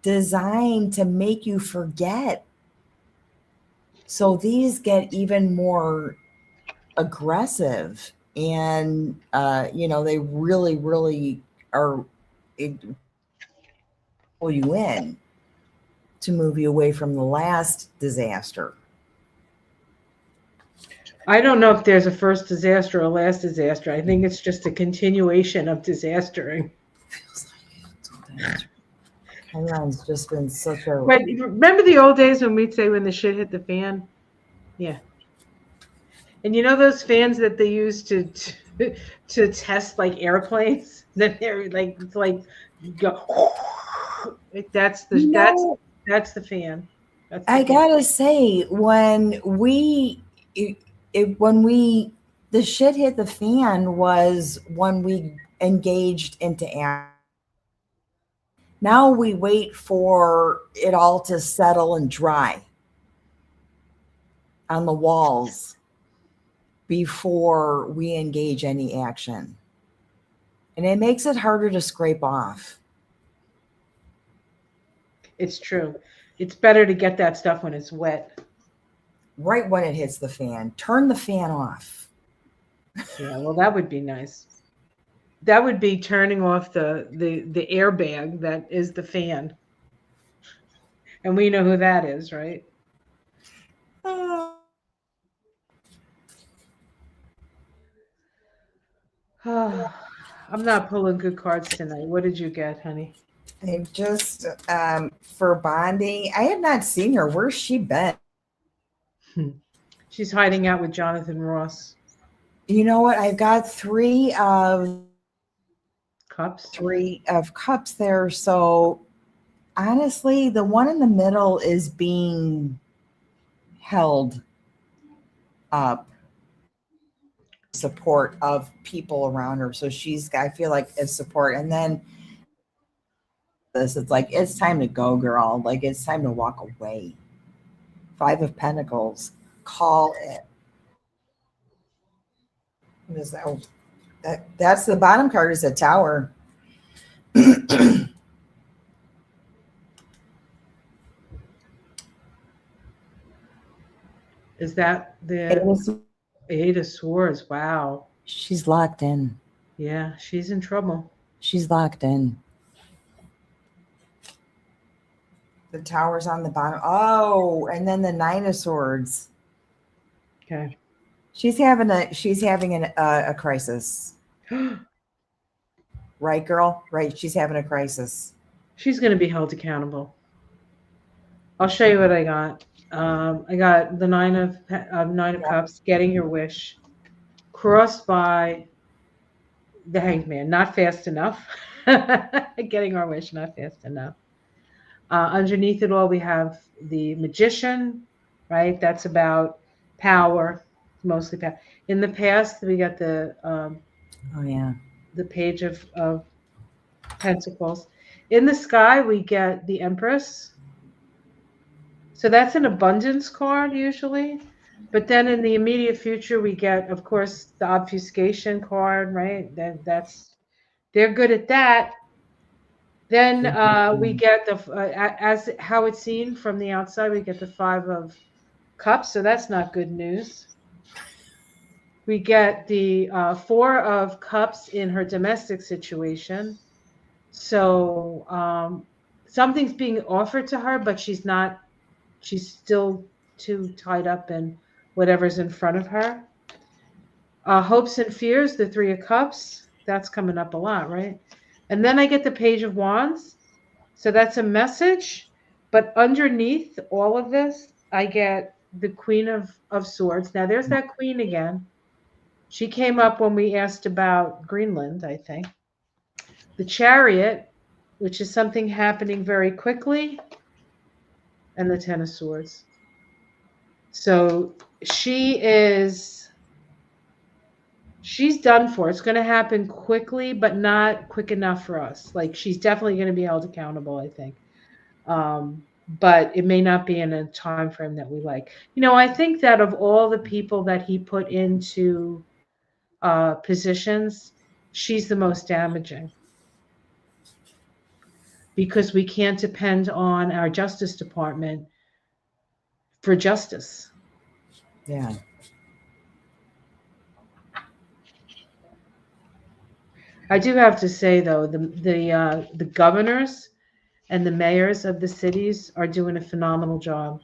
designed to make you forget. So these get even more aggressive, and they really, really are. pull you in to move you away from the last disaster. I don't know if there's a first disaster or last disaster. I think it's just a continuation of disastering. Feels like it sometimes. Chiron's just been such a But remember the old days when we'd say when the shit hit the fan? Yeah. And you know those fans that they use to test like airplanes? That they're like it's like go that's the you know that's the fan. That's the I fan. gotta say, it, when we, the shit hit the fan was when we engaged into action. Now we wait for it all to settle and dry on the walls before we engage any action. And it makes it harder to scrape off. It's true. It's better to get that stuff when it's wet. Right when it hits the fan, turn the fan off. Yeah, well that would be nice. That would be turning off the airbag that is the fan. And we know who that is, right? Uh, I'm not pulling good cards tonight. What did you get, honey? I just for Bondi, I have not seen her. Where's she been? She's hiding out with Jonathan Ross. You know what? I've got Cups. three of cups there. So honestly, the one in the middle is being held up, support of people around her. So she's, I feel like, a support. And then this, it's like it's time to go, girl. Like it's time to walk away. Five of Pentacles. Call it. What is that? Oh, that's the bottom card is a Tower. Is that the Eight of Swords? Wow. She's locked in. Yeah, she's in trouble. She's locked in. The Tower's on the bottom. Oh, and then the Nine of Swords. Okay. She's having a crisis. Right, girl? Right. She's having a crisis. She's going to be held accountable. I'll show you what I got. I got the Nine of Yeah. Cups, getting your wish, crossed by the Hanged Man, not fast enough. Getting our wish, not fast enough. Underneath it all, we have the Magician, right? That's about power, mostly power. In the past, we got Oh yeah. the Page of Pentacles. In the sky, we get the Empress. So that's an abundance card usually. But then in the immediate future, we get, of course, the obfuscation card, right? That's they're good at that. Then we get as how it's seen from the outside, we get the Five of Cups, so that's not good news. We get the Four of Cups in her domestic situation. So something's being offered to her, but she's still too tied up in whatever's in front of her. Hopes and fears, the Three of Cups, that's coming up a lot, right? And then I get the Page of Wands. So that's a message. But underneath all of this, I get the Queen of Swords. Now there's that queen again. She came up when we asked about Greenland, I think. The Chariot, which is something happening very quickly, and the Ten of Swords. So she is she's done for. It's going to happen quickly, but not quick enough for us. Like she's definitely going to be held accountable, I think. But it may not be in a time frame that we like. I think that of all the people that he put into positions, she's the most damaging because we can't depend on our Justice Department for justice. Yeah. I do have to say though, the governors, and the mayors of the cities are doing a phenomenal job.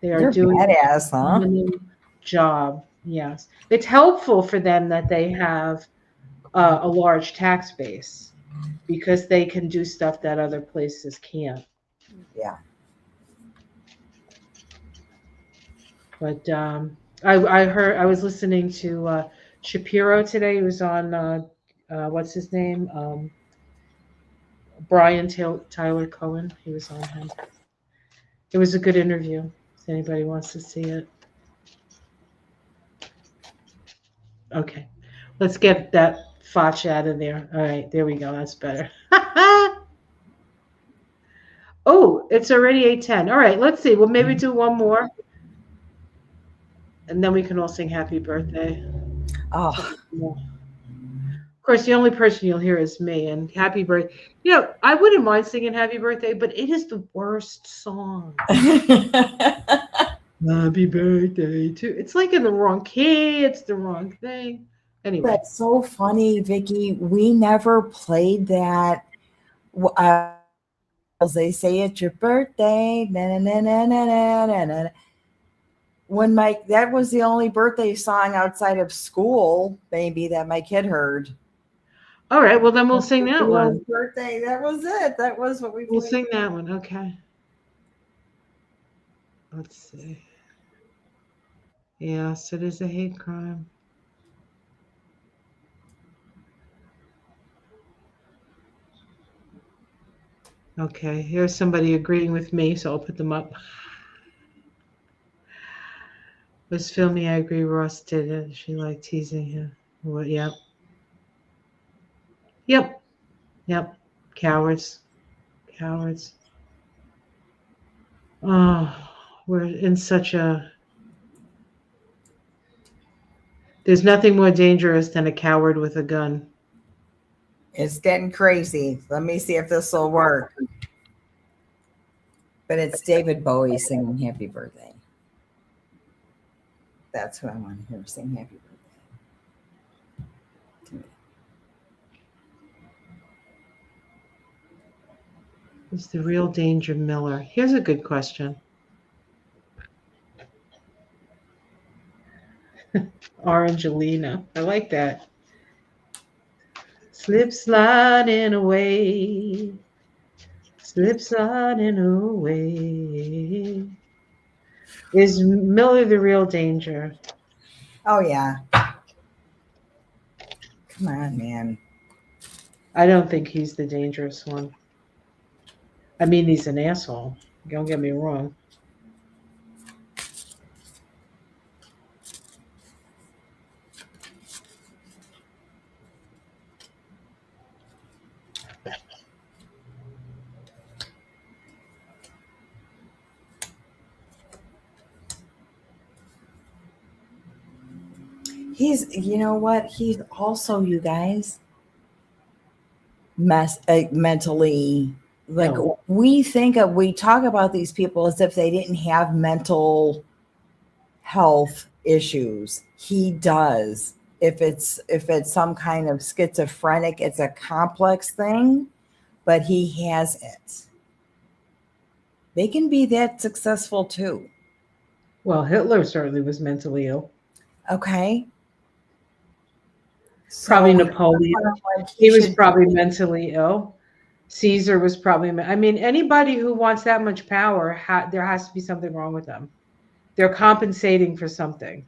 They are They're doing badass, a huh? phenomenal job. Yes, it's helpful for them that they have a large tax base because they can do stuff that other places can't. Yeah. But I heard I was listening to Shapiro today. He was on what's his name? Tyler Cohen. He was on him. It was a good interview. If anybody wants to see it, okay. Let's get that Foch out of there. All right, there we go. That's better. Oh, it's already 8:10. All right, let's see. Well, maybe do one more, and then we can all sing happy birthday. Oh, Of course, the only person you'll hear is me. And happy birthday. You know, I wouldn't mind singing happy birthday, but it is the worst song. Happy birthday to. It's like in the wrong key. It's the wrong thing. Anyway. that's so funny, Vicky. We never played that. They say it's your birthday. Na, na, na, na, na, na, na, na. When that was the only birthday song outside of school, maybe that my kid heard. All right. Well, then we'll sing that Everyone's one. birthday. That was it. That was what we We'll played. sing that one. Okay. Let's see. Yes, it is a hate crime. Okay. Here's somebody agreeing with me, so I'll put them up. Was filmy. I agree. Ross did it. She liked teasing him. Well, yep. Yep. Yep. Cowards. Cowards. Oh, we're in such a. There's nothing more dangerous than a coward with a gun. It's getting crazy. Let me see if this will work. But it's David Bowie singing Happy Birthday. That's who I want to hear sing Happy Birthday. Is the real danger Miller? Here's a good question. Orangelina. I like that. Slip sliding away. Slip sliding away. Is Miller the real danger? Oh, yeah. Come on, man. I don't think he's the dangerous one. I mean, he's an asshole. Don't get me wrong. You know what? He's also, you guys, mentally, like No. we talk about these people as if they didn't have mental health issues. He does. If it's some kind of schizophrenic, it's a complex thing, but he has it. They can be that successful too. Well, Hitler certainly was mentally ill. Okay. Probably So Napoleon. like he He was should probably mentally ill. Caesar was probably. I mean, anybody who wants that much power, there has to be something wrong with them. They're compensating for something.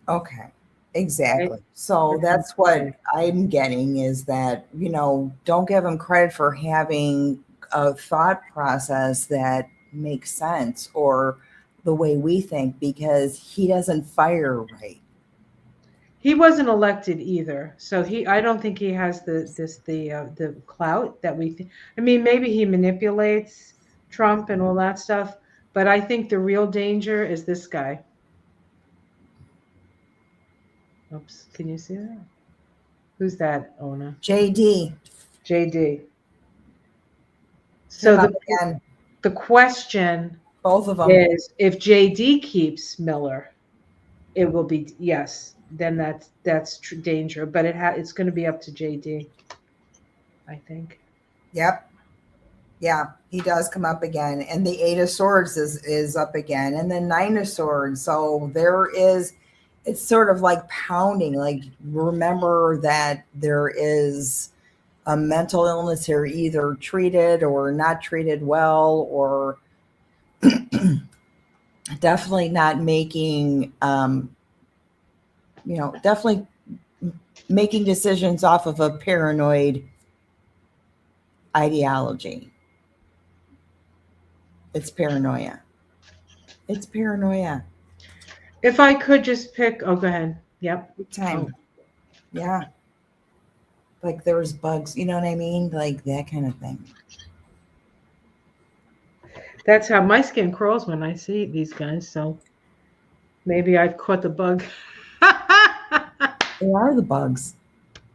okay. Right? Exactly. So They're that's what compensating. I'm getting is that, don't give him credit for having a thought process that makes sense or the way we think because he doesn't fire right. He wasn't elected either, so I don't think he has the clout that we. I mean, maybe he manipulates Trump and all that stuff, but I think the real danger is this guy. Oops, can you see that? Who's that, Ona? JD, JD. him So up the again, the question both of them. is if JD keeps Miller, it will be yes. Then that's danger, but it's going to be up to JD. I think. Yep. Yeah, he does come up again, and the Eight of Swords is up again, and the Nine of Swords. So there is, it's sort of like pounding. Like remember that there is a mental illness here, either treated or not treated well, or definitely not making, definitely making decisions off of a paranoid ideology. It's paranoia. It's paranoia. If I could just pick, oh, go ahead. Yep. Big Oh, time. Yeah. Like there was bugs, you know what I mean? Like that kind of thing. that's how my skin crawls when I see these guys. So maybe I've caught the bug. They are the bugs.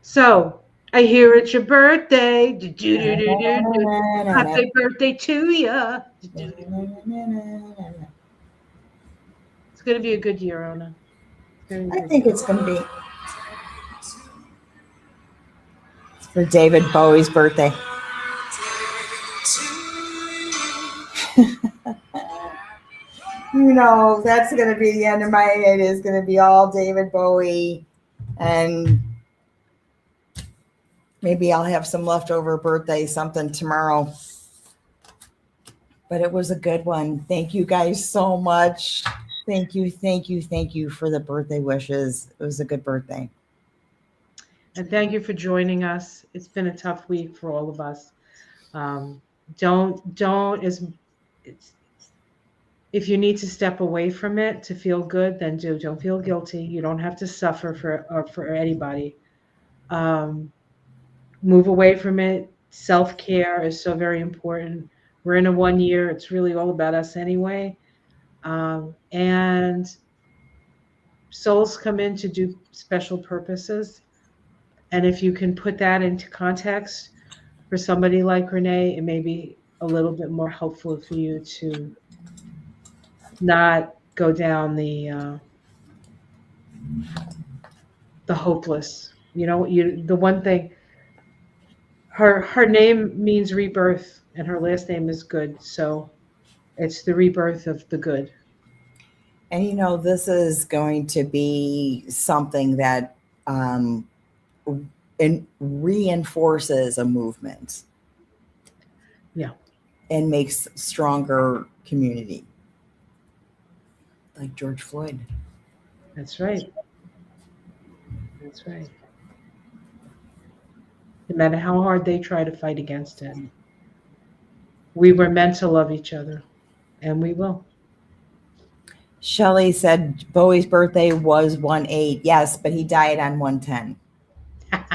So I hear it's your birthday. Do-do-do-do-do. Happy birthday to ya. It's going to be a good year, Ona. It's going to I be a think good it's going to be for David Bowie's birthday. That's going to be the end of my, it is going to be all David Bowie, and maybe I'll have some leftover birthday something tomorrow. But it was a good one. Thank you guys so much. Thank you, thank you, thank you for the birthday wishes. It was a good birthday. And thank you for joining us. It's been a tough week for all of us. Um, don't as it's, if you need to step away from it to feel good, then do. Don't feel guilty. You don't have to suffer for anybody. Um, Move away from it. Self care is so very important. We're in a 1 year. It's really all about us anyway. And souls come in to do special purposes. And if you can put that into context for somebody like Renee, it may be a little bit more helpful for you to not go down the hopeless. The one thing, her name means rebirth, and her last name is Good, so it's the rebirth of the good. And this is going to be something that reinforces a movement. Yeah. And makes stronger community. Like George Floyd. That's right. That's right. No matter how hard they try to fight against it, we were meant to love each other, and we will. Shelley said Bowie's birthday was 1/8. Yes, but he died on 1/10. Yes,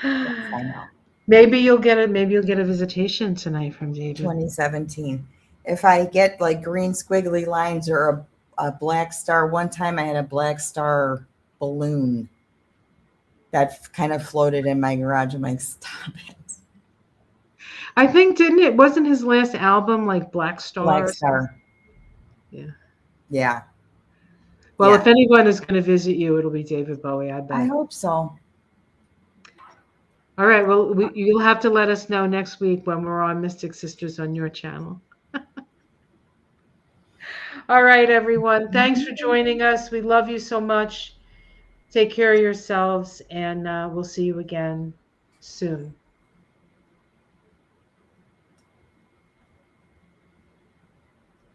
I know. Maybe you'll get a visitation tonight from David. 2017. If I get like green squiggly lines or a black star, one time I had a black star balloon that kind of floated in my garage. I'm like, stop it. I think wasn't his last album like Black Star? Black Star. Yeah. Yeah. Well, yeah. If anyone is going to visit you, it'll be David Bowie, I bet. I hope so. All right. Well, you'll have to let us know next week when we're on Mystic Sisters on your channel. All right, everyone. Thanks for joining us. We love you so much. Take care of yourselves, and we'll see you again soon.